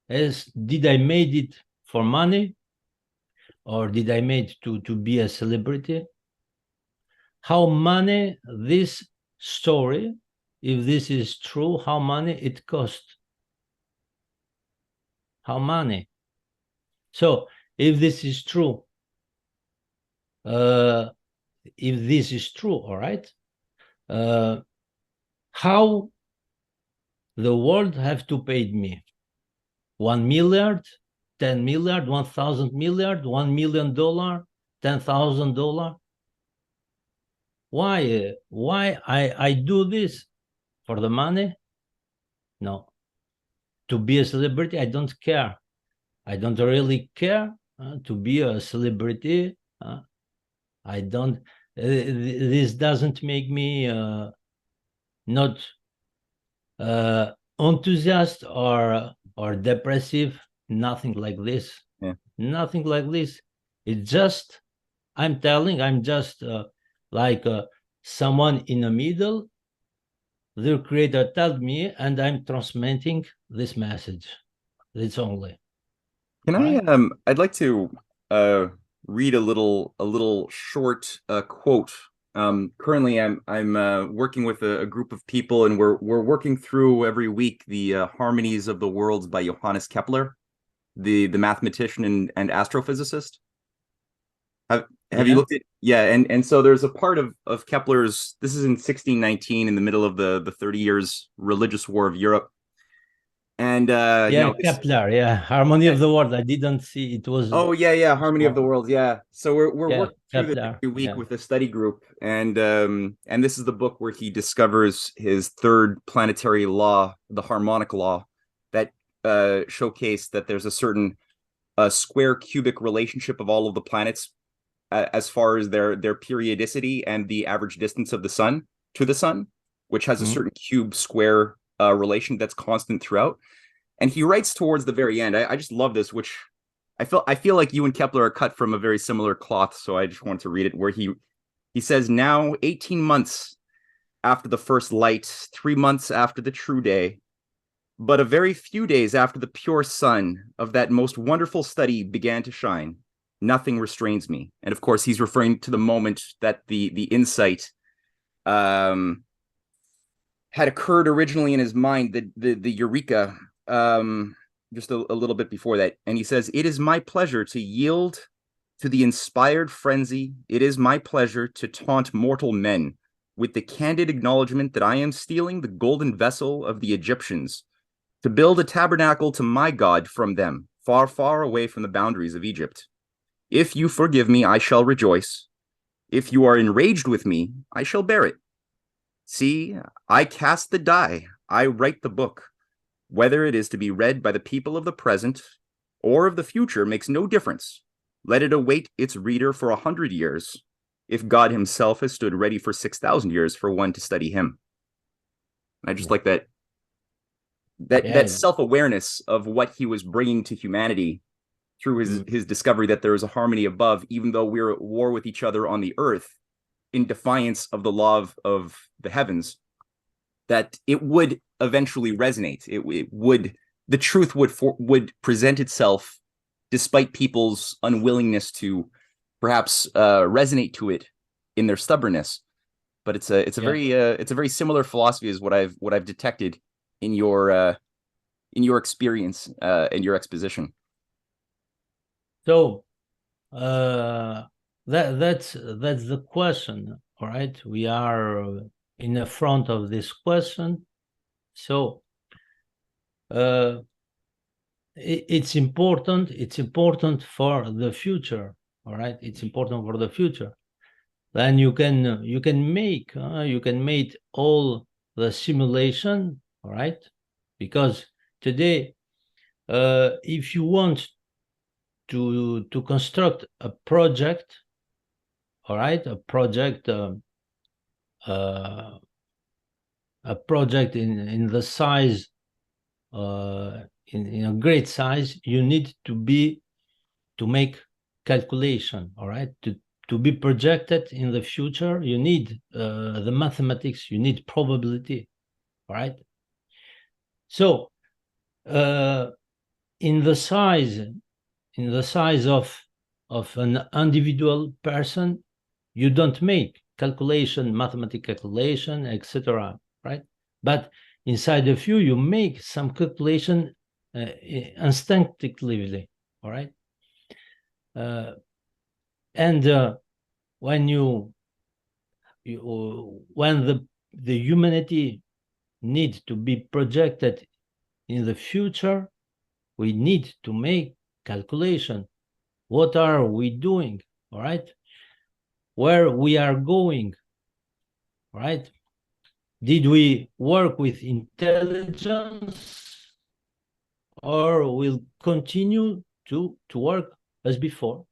Did I made it for money, or did I made to be a celebrity? How money this story, if this is true, how money it cost? How money? So if this is true, uh, all right, how the world have to pay me 1 milliard, 10 milliard, 1,000 milliard, $1 million, $10,000. Why I do this for the money? No. To be a celebrity, I don't care. I don't really care to be a celebrity. I don't. This doesn't make me not enthusiast or depressive. Nothing like this. Yeah. Nothing like this. It's just I'm just like someone in the middle. The creator told me, and I'm transmitting this message. It's only. Can All I right. I'd like to uh read a little short quote. Currently I'm working with a group of people, and we're working through every week the Harmonies of the Worlds by Johannes Kepler, the mathematician and astrophysicist. Have you Yeah. looked at, yeah, and so there's a part of Kepler's, this is in 1619, in the middle of the 30 years religious war of Europe. And Yeah, this, Kepler. Yeah, Harmony yeah. of the World. I didn't see it was. Oh yeah, yeah, Harmony of the Worlds, yeah. So we're Yeah, working through this Kepler. every week Yeah. with a study group, and this is the book where he discovers his third planetary law, the harmonic law, that showcased that there's a certain square cubic relationship of all of the planets as far as their periodicity and the average distance of the sun to the sun, which has a Mm. certain cube square relation that's constant throughout. And he writes towards the very end. I just love this, which I feel like you and Kepler are cut from a very similar cloth, so I just wanted to read it. Where he says, "Now 18 months after the first light, 3 months after the true day, but a very few days after the pure sun of that most wonderful study began to shine, nothing restrains me." And of course, he's referring to the moment that the insight um, had occurred originally in his mind, the eureka, just a little bit before that. And he says, "It is my pleasure to yield to the inspired frenzy. It is my pleasure to taunt mortal men with the candid acknowledgement that I am stealing the golden vessel of the Egyptians, to build a tabernacle to my God from them, far, far away from the boundaries of Egypt. If you forgive me, I shall rejoice. If you are enraged with me, I shall bear it. See, I cast the die, I write the book. Whether it is to be read by the people of the present or of the future makes no difference. Let it await its reader for 100 years, if God himself has stood ready for 6,000 years for one to study him." And I just Yeah. like that Yeah. self-awareness of what he was bringing to humanity through Mm. his discovery that there is a harmony above, even though we're at war with each other on the earth, in defiance of the law of the heavens, that it would eventually resonate. It would, the truth would present itself despite people's unwillingness to perhaps resonate to it in their stubbornness. But Yeah. it's a very similar philosophy as what I've detected in your experience and your exposition. So that's the question. All right. We are in the front of this question. So uh, it's important. It's important for the future. All right, it's important for the future. Then you can make all the simulation. All right, because today, if you want to construct a project, all right, a project in the size, in a great size, you need to make calculation, all right, to be projected in the future. You need the mathematics, you need probability, all right. So in the size of an individual person, you don't make calculation, mathematical calculation, etc., right? But inside of you, you make some calculation instinctively, all right? And when when the humanity needs to be projected in the future, we need to make calculation. What are we doing? All right. Where we are going? All right. Did we work with intelligence, or will continue to work as before?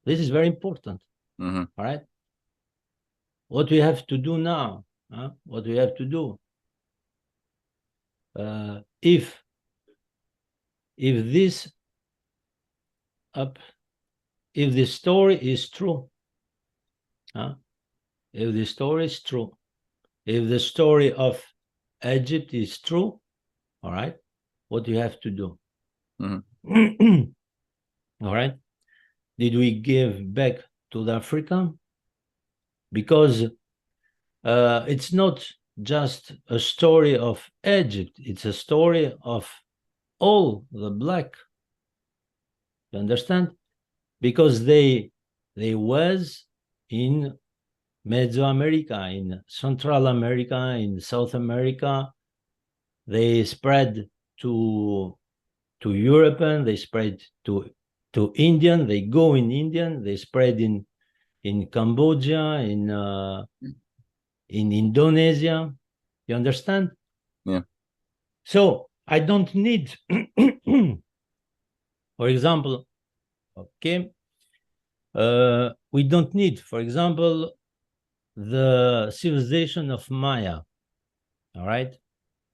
This is very important. Mm-hmm. All right. What we have to do now? What we have to do? If this if the story is true, if the story is true, if the story of Egypt is true, all right, what do you have to do? Mm-hmm. All right. Did we give back to the Africa? Because it's not just a story of Egypt, it's a story of all the black. You understand? Because they was in Mesoamerica, in Central America, in South America. They spread to European, they spread to Indian, they go in Indian, they spread in Cambodia, in Indonesia. You understand? Yeah. So I don't need, for example, okay, we don't need, for example, the civilization of Maya. All right,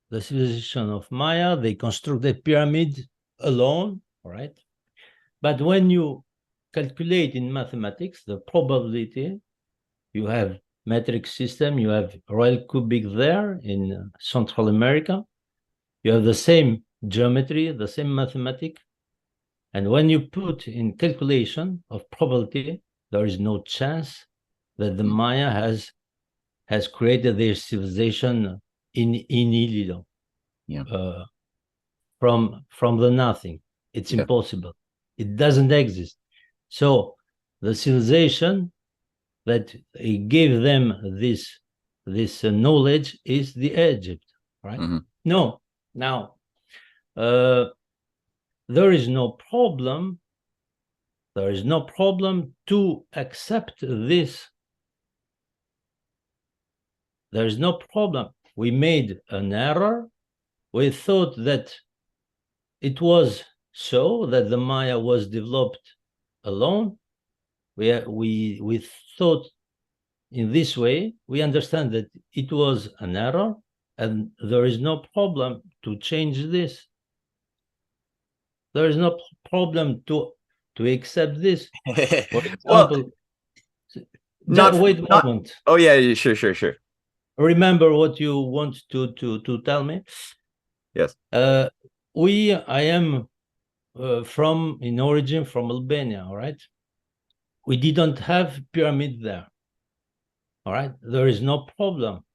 the civilization of Maya, they constructed pyramid alone. All right, but when you calculate in mathematics the probability, you have metric system, you have Royal cubic there in Central America, you have the same geometry, the same mathematic, and when you put in calculation of probability, there is no chance that the Maya has created their civilization in Ilido, Yeah. From the nothing. It's impossible. It doesn't exist. So the civilization that gave them this knowledge is the Egypt, right? Mm-hmm. No, now there is no problem. There is no problem to accept this. There is no problem. We made an error. We thought that it was so, that the Maya was developed alone. We thought in this way. We understand that it was an error, and there is no problem to change this. There is no problem to accept this. For example, well, wait a moment. Oh yeah, sure. Remember what you want to tell me? Yes. I am from in origin from Albania, all right? We didn't have pyramid there. All right, there is no problem.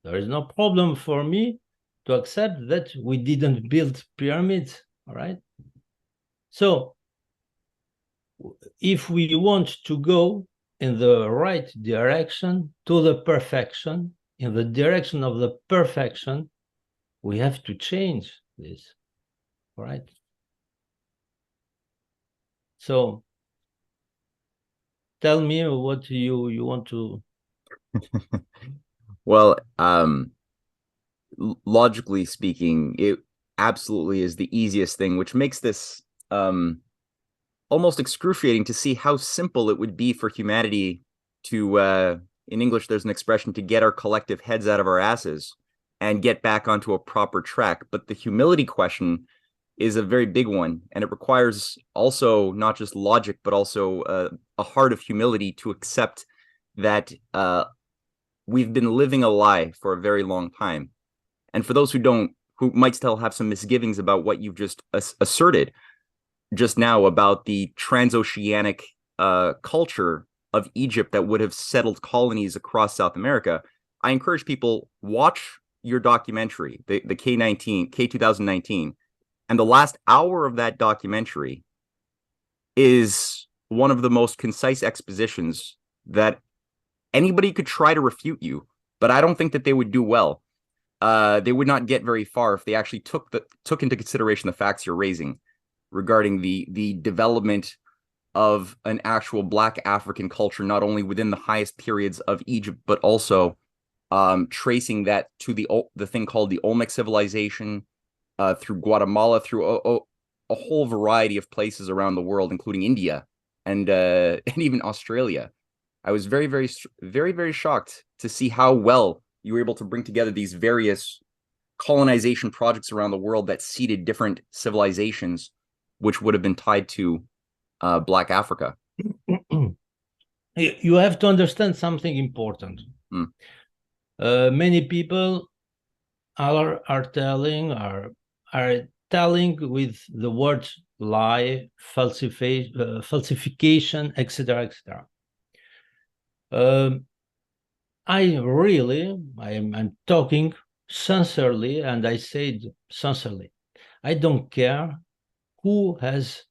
There is no problem for me to accept that we didn't build pyramids, all right? So if we want to go in the right direction to the perfection, in the direction of the perfection, we have to change this, all right? So tell me what you want to. Well, logically speaking, it absolutely is the easiest thing, which makes this almost excruciating to see how simple it would be for humanity to, in English, there's an expression to get our collective heads out of our asses and get back onto a proper track. But the humility question is a very big one, and it requires also not just logic, but also a heart of humility to accept that we've been living a lie for a very long time. And for those who don't, who might still have some misgivings about what you've just asserted just now about the transoceanic culture of Egypt that would have settled colonies across South America, I encourage people watch your documentary, the K 2019, and the last hour of that documentary is one of the most concise expositions that anybody could try to refute you, but I don't think that they would do well. They would not get very far if they actually took into consideration the facts you're raising regarding the development of an actual Black African culture, not only within the highest periods of Egypt, but also tracing that to the thing called the Olmec civilization, through Guatemala, through a whole variety of places around the world, including India and and even Australia. I was very, very, very, very shocked to see how well you were able to bring together these various colonization projects around the world that seeded different civilizations, which would have been tied to Black Africa. You have to understand something important. Mm. Many people are telling with the word lie, falsification, etc., etc. I'm talking sincerely, and I said sincerely, I don't care who has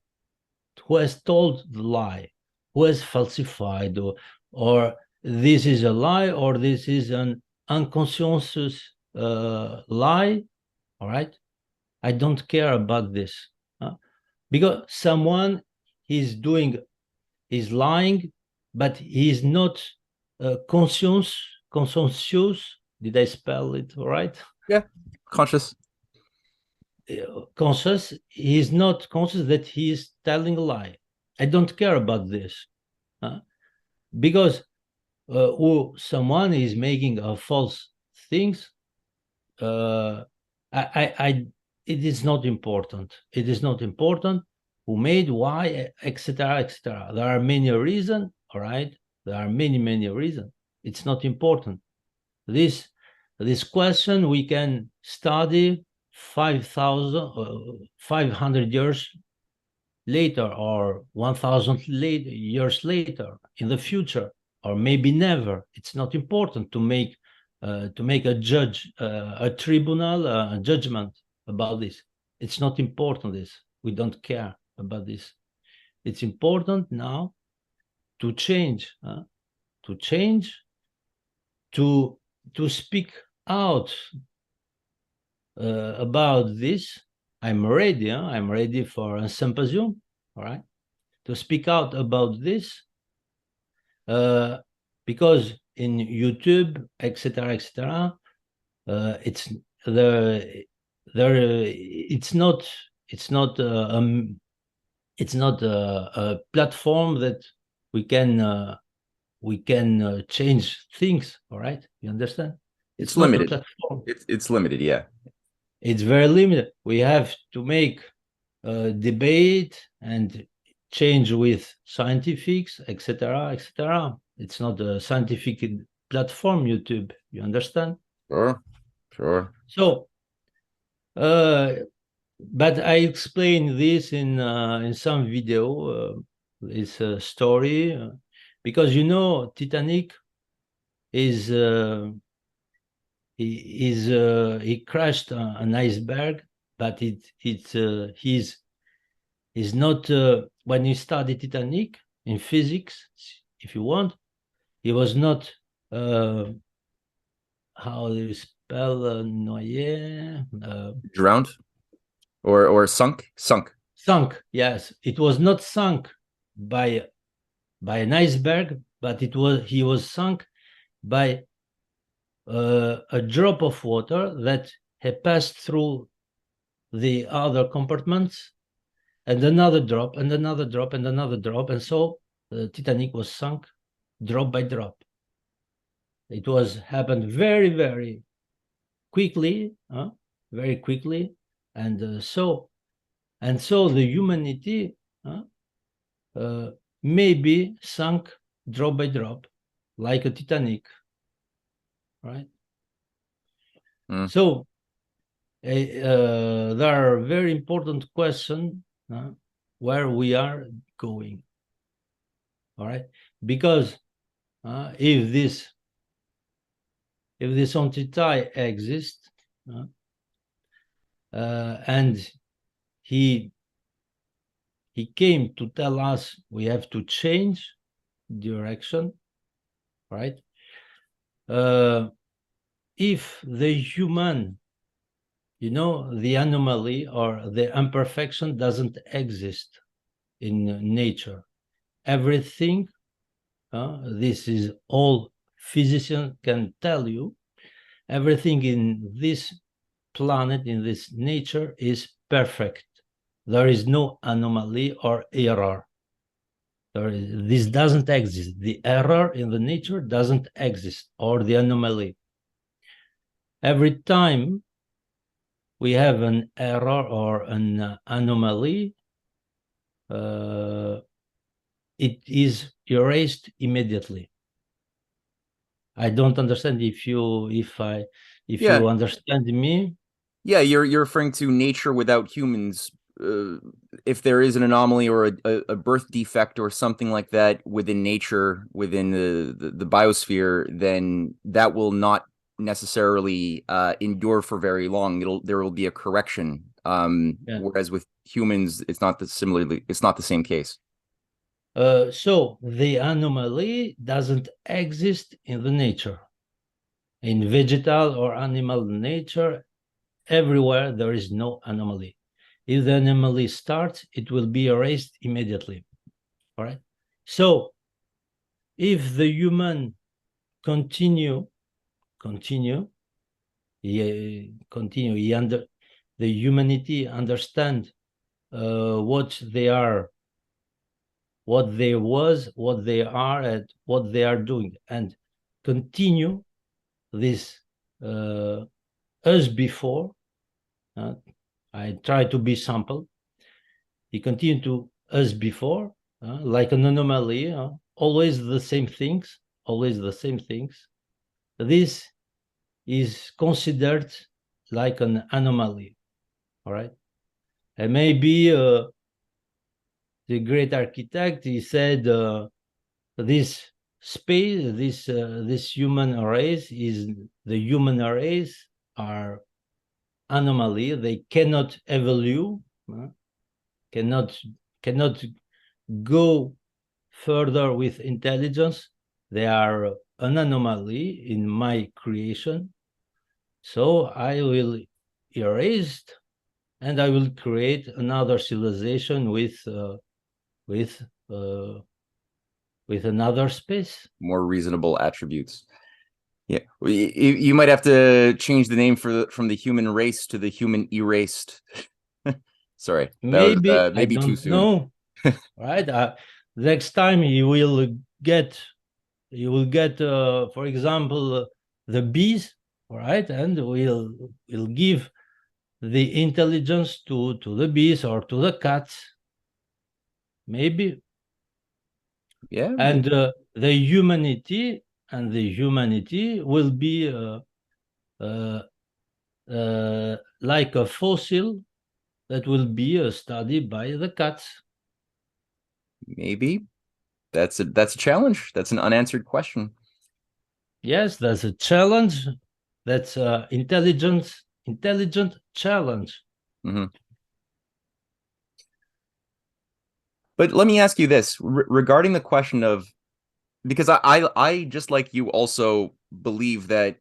told the lie, who has falsified, or this is a lie, or this is an unconscious lie. All right, I don't care about this, because someone is lying, but he is not conscientious. Did I spell it all right? Yeah, conscious. Conscious. He is not conscious that he is telling a lie. I don't care about this, because someone is making a false things. It is not important. It is not important who made, why, etc., etc. There are many reasons. All right, there are many reasons. It's not important. This question we can study 500 years later, or 1,000 years later in the future, or maybe never. It's not important to make a tribunal, a judgment about this. It's not important. We don't care about this. It's important now to change, to speak out about this. I'm ready. I'm ready for a symposium. All right, to speak out about this, because in YouTube, etc., etc., it's it's not a platform that we can change things. All right, you understand? It's Not a limited. platform. It's limited. Yeah. It's very limited. We have to make debate and change with scientifics, etc., etc. It's not a scientific platform, YouTube. You understand? Sure. Sure. So, but I explain this in some video. It's a story, because Titanic is he crashed an iceberg, but he's not. When you study Titanic in physics, if you want, he was not. How do you spell noyer? Drowned or sunk? Sunk. Sunk. Yes, it was not sunk. by an iceberg, but he was sunk by a drop of water that had passed through the other compartments, and another drop, and another drop, and another drop, and so the Titanic was sunk drop by drop. It was happened very, very quickly, very quickly, and so the humanity may be sunk drop by drop, like a Titanic, right? Mm. So there are very important questions where we are going, all right? Because if this entity exists, and he came to tell us we have to change direction, right? If the human, the anomaly or the imperfection doesn't exist in nature, everything, this is all physicians can tell you, everything in this planet, in this nature, is perfect. There is no anomaly or error. This doesn't exist. The error in the nature doesn't exist, or the anomaly. Every time we have an error or an anomaly, it is erased immediately. I don't understand if you understand me. Yeah, you're referring to nature without humans. If there is an anomaly or a birth defect or something like that within nature, within the biosphere, then that will not necessarily endure for very long. There will be a correction. Yeah. Whereas with humans, it's not the same case. So the anomaly doesn't exist in the nature. In vegetal or animal nature, everywhere there is no anomaly. If the anomaly starts, it will be erased immediately. All right. So if the human continue, the humanity understand what they are, what they was, what they are, and what they are doing, and continue this as before. I try to be simple. He continued to as before, like an anomaly, always the same things, always the same things. This is considered like an anomaly, all right? And maybe the great architect, he said, this space, this human race is the human race are anomaly. They cannot evolve, cannot go further with intelligence. They are an anomaly in my creation. So I will erase and I will create another civilization with another space. More reasonable attributes. Yeah, you might have to change the name from the human race to the human erased. Sorry, that was Maybe I maybe too don't soon. know, right? Next time you will get, for example, the bees, right? And we'll give the intelligence to the bees or to the cats, maybe. Yeah, And the humanity will be like a fossil that will be studied by the cats. maybe that's a challenge. That's an unanswered question. Yes, that's a challenge. That's intelligent challenge. Mm-hmm. But let me ask you this regarding the question of, because I just like you also believe that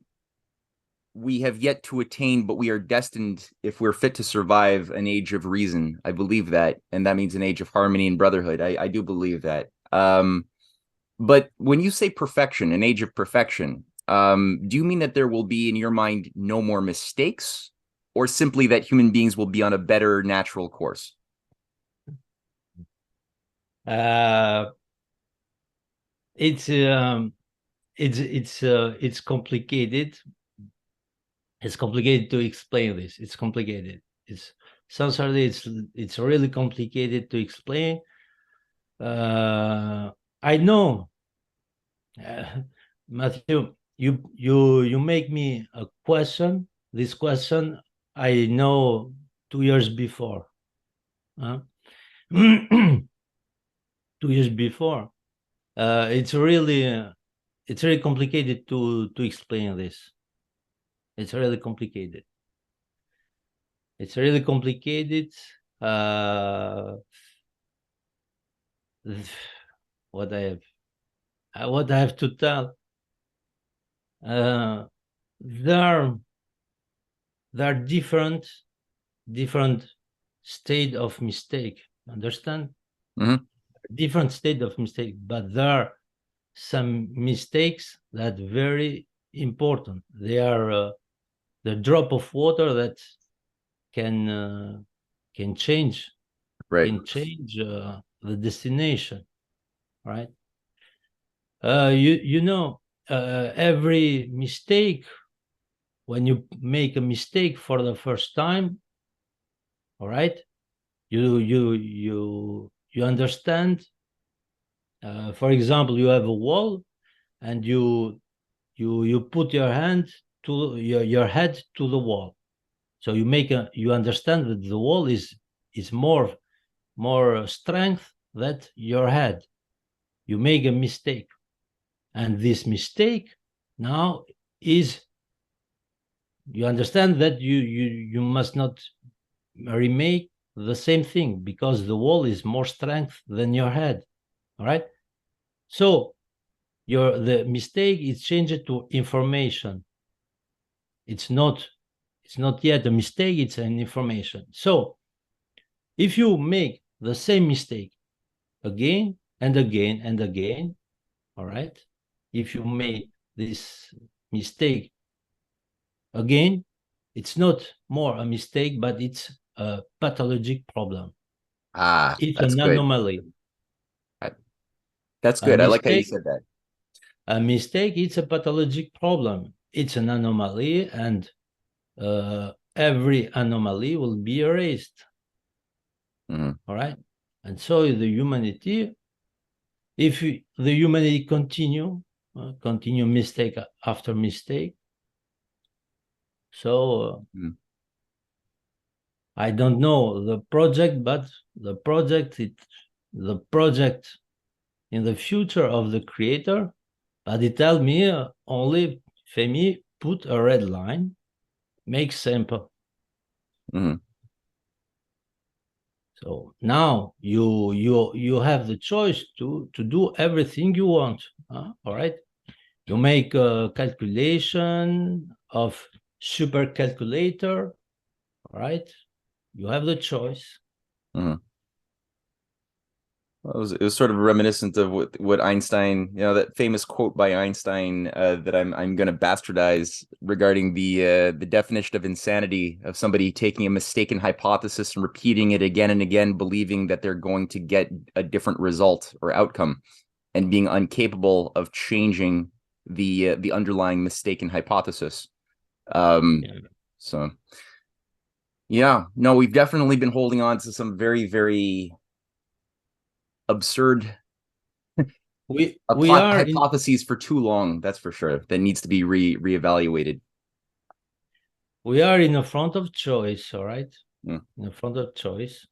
we have yet to attain, but we are destined, if we're fit to survive, an age of reason. I believe that, and that means an age of harmony and brotherhood. I do believe that. But when you say perfection, an age of perfection, do you mean that there will be, in your mind, no more mistakes, or simply that human beings will be on a better natural course? Uh, it's it's complicated. It's complicated to explain this. It's complicated. It's Sincerely, it's really complicated to explain. I know, Matthew. You make me a question. This question I know 2 years before. Huh? 2 years before. It's really complicated to explain this. It's really complicated. It's really complicated. What I have to tell. There are different state of mistake. Understand? Mm-hmm. Different state of mistake, but there are some mistakes that very important. They are the drop of water that can change Right. the destination, right? You know, every mistake, when you make a mistake for the first time, all right, you understand. For example, you have a wall, and you put your hand to your head to the wall. So you understand that the wall is more strength than your head. You make a mistake, and this mistake now is, you understand that you must not remake the same thing, because the wall is more strength than your head. All right. So the mistake is changed to information. It's not yet a mistake, it's an information. So if you make the same mistake again and again and again, all right, if you make this mistake again, it's not more a mistake, but it's a pathologic problem. Ah, It's that's an good. anomaly. That's A good. I like how you mistake, said that. it's a pathologic problem. It's an anomaly, and every anomaly will be erased. Mm-hmm. All right. And so the humanity, if the humanity continue mistake after mistake, so Mm-hmm. I don't know the project, but the project in the future of the creator, but it tell me only, Fehmi, put a red line, make simple. Mm-hmm. So now you have the choice to do everything you want. All right. You make a calculation of super calculator. All right. You have the choice. Mm-hmm. Well, it was sort of reminiscent of what Einstein, that famous quote by Einstein, that I'm going to bastardize, regarding the definition of insanity, of somebody taking a mistaken hypothesis and repeating it again and again, believing that they're going to get a different result or outcome, and being incapable of changing the underlying mistaken hypothesis. Yeah. So yeah, no, we've definitely been holding on to some very, very absurd We are in hypotheses for too long. That's for sure. That needs to be reevaluated. a front of choice. All right. Mm. In a front of choice.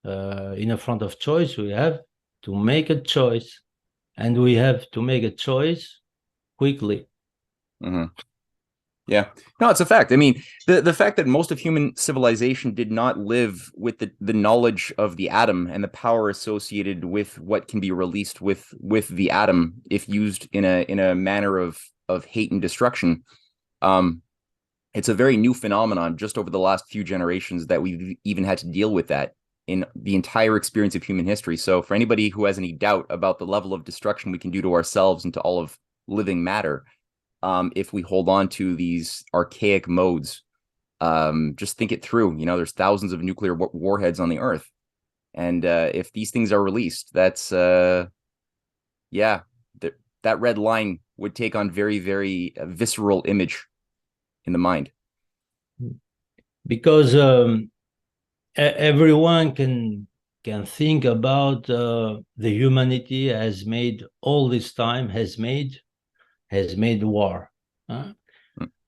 In a front of choice, we have to make a choice, and we have to make a choice quickly. Mm-hmm. Yeah, no, it's a fact. I mean, the fact that most of human civilization did not live with the knowledge of the atom and the power associated with what can be released with the atom if used in a manner of hate and destruction. it's a very new phenomenon just over the last few generations that we've even had to deal with that in the entire experience of human history. So for anybody who has any doubt about the level of destruction we can do to ourselves and to all of living matter, if we hold on to these archaic modes, just think it through. You know, there's thousands of nuclear warheads on the Earth, and if these things are released, that's yeah, that red line would take on very, very visceral image in the mind. Because everyone can think about the humanity has made all this time has made war. Mm.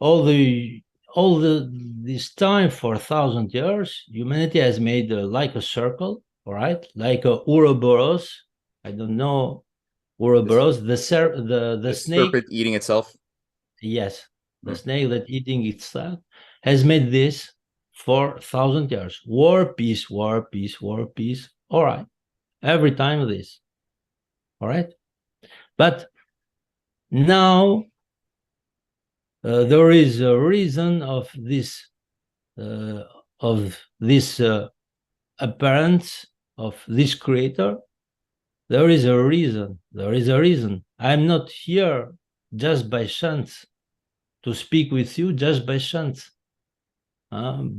All this time for 1,000 years, humanity has made like a circle, all right, like a Ouroboros. I don't know Ouroboros, the The snake. serpent eating itself. Yes, the Mm. snake that eating itself has made this for 1,000 years. War, peace, war, peace, war, peace. All right, every time this. All right, but now there is a reason uh, of this appearance of this creator. There is a reason. There is a reason. I'm not here just by chance to speak with you just by chance,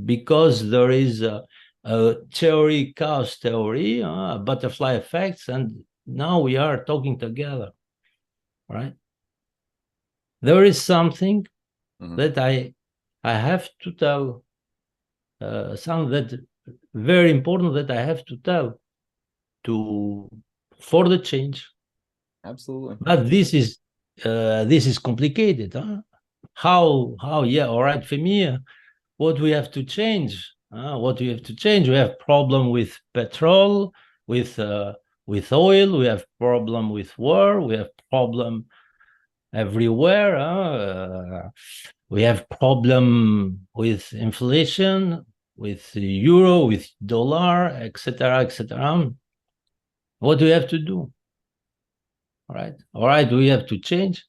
because there is a theory, chaos theory, butterfly effects, and now we are talking together, right? There is something Mhm. that I have to tell, something that very important that I have to tell to for the change. Absolutely. But this is complicated, huh? How? Yeah, all right, for me, what we have to change? What we have to change? We have problem with petrol, with uh, with oil. We have problem with war. We have problem everywhere. We have problem with inflation, with the euro, with dollar, etc., etc. What do we have to do? All right. We have to change.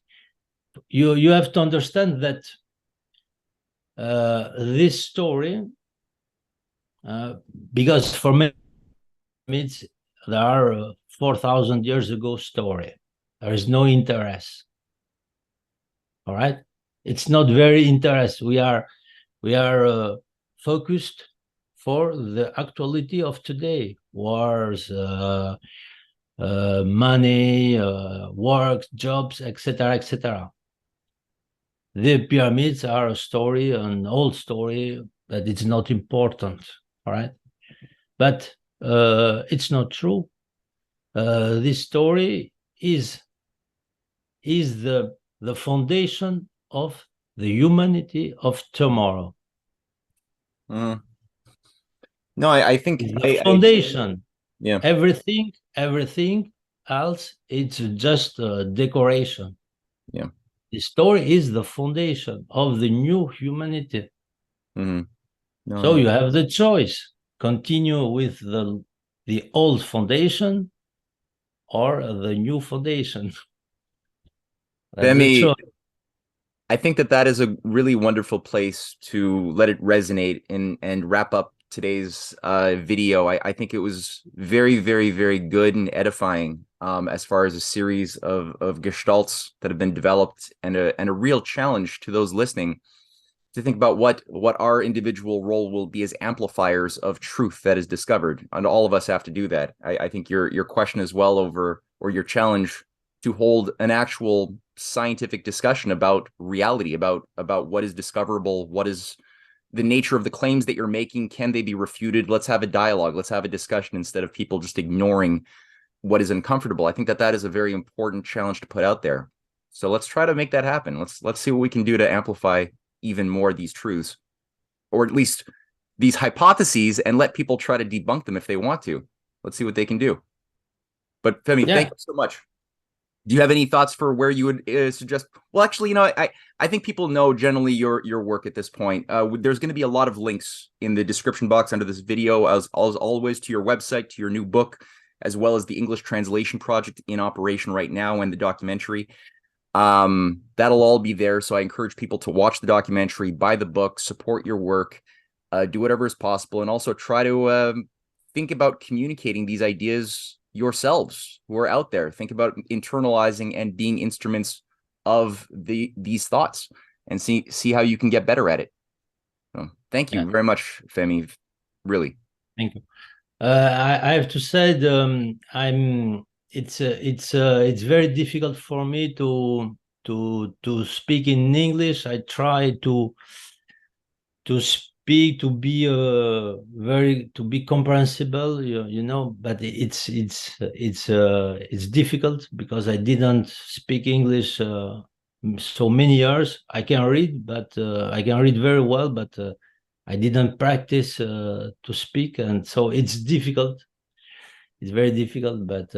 You have to understand that this story, uh, because for me it's there are 4,000 years ago story. There is no interest. All right, it's not very interest. We are focused for the actuality of today. Wars, money, work, jobs, etc., etc. The pyramids are a story, an old story that it's not important. All right, but it's not true. This story is the foundation of the humanity of tomorrow. Mm. No, I think Is the foundation. yeah, Everything else, it's just a decoration. yeah. The story is the foundation of the new humanity. Hmm. No, So you have the choice: continue with the old foundation or the new foundation. That's the Femi, choice. I think that that is a really wonderful place to let it resonate and wrap up today's video. I think it was very, very, very good and edifying as far as a series of gestalts that have been developed and a real challenge to those listening to think about what our individual role will be as amplifiers of truth that is discovered. And all of us have to do that. I think your question as well over, or your challenge to hold an actual scientific discussion about reality, about what is discoverable, what is the nature of the claims that you're making, can they be refuted? Let's have a dialogue, let's have a discussion instead of people just ignoring what is uncomfortable. I think that that is a very important challenge to put out there. So let's try to make that happen. Let's see what we can do to amplify even more these truths, or at least these hypotheses, and let people try to debunk them if they want to. Let's see what they can do. But Femi, thank Yeah, you so much. Do you have any thoughts for where you would suggest? Well, actually, you know, I think people know generally your work at this point. There's going to be a lot of links in the description box under this video, as always, to your website, to your new book, as well as the English translation project in operation right now and the documentary. That'll all be there. So I encourage people to watch the documentary, buy the book, support your work, do whatever is possible, and also try to think about communicating these ideas yourselves who are out there. Think about internalizing and being instruments of these thoughts, and see how you can get better at it. So, thank you Yeah, very much, Fehmi. Really. thank you. I have to say, it's very difficult for me to speak in English. I try to speak, to be to be comprehensible, but it's difficult because I didn't speak English so many years. I can read, but I can read very well, but I didn't practice to speak, and so it's difficult. It's very difficult, but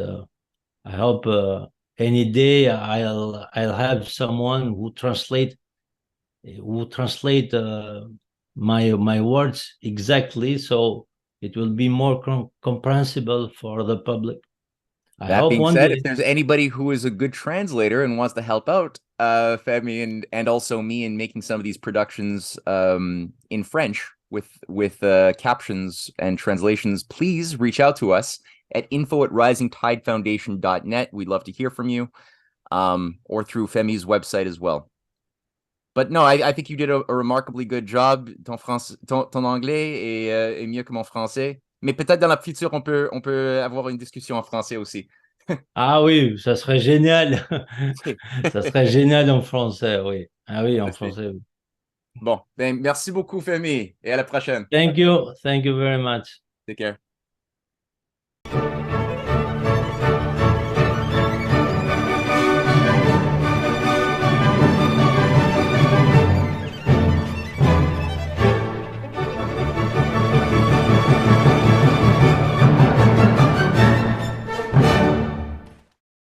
I hope any day I'll have someone who translate my words exactly, so it will be more comprehensible for the public. I That hope being one said, if day. there's anybody who is a good translator and wants to help out, Femi and also me in making some of these productions in French with captions and translations, please reach out to us at info@risingtidefoundation.net. We'd love to hear from you, or through Femi's website as well. But no, I think you did a remarkably good job. Ton anglais est mieux que mon français. Mais peut-être dans la future, on peut avoir une discussion en français aussi. Ah oui, ça serait génial. Ça serait génial en français, oui. Ah oui, en français, oui. Bon, ben, merci beaucoup, Femi, et à la prochaine. Thank you very much. Take care.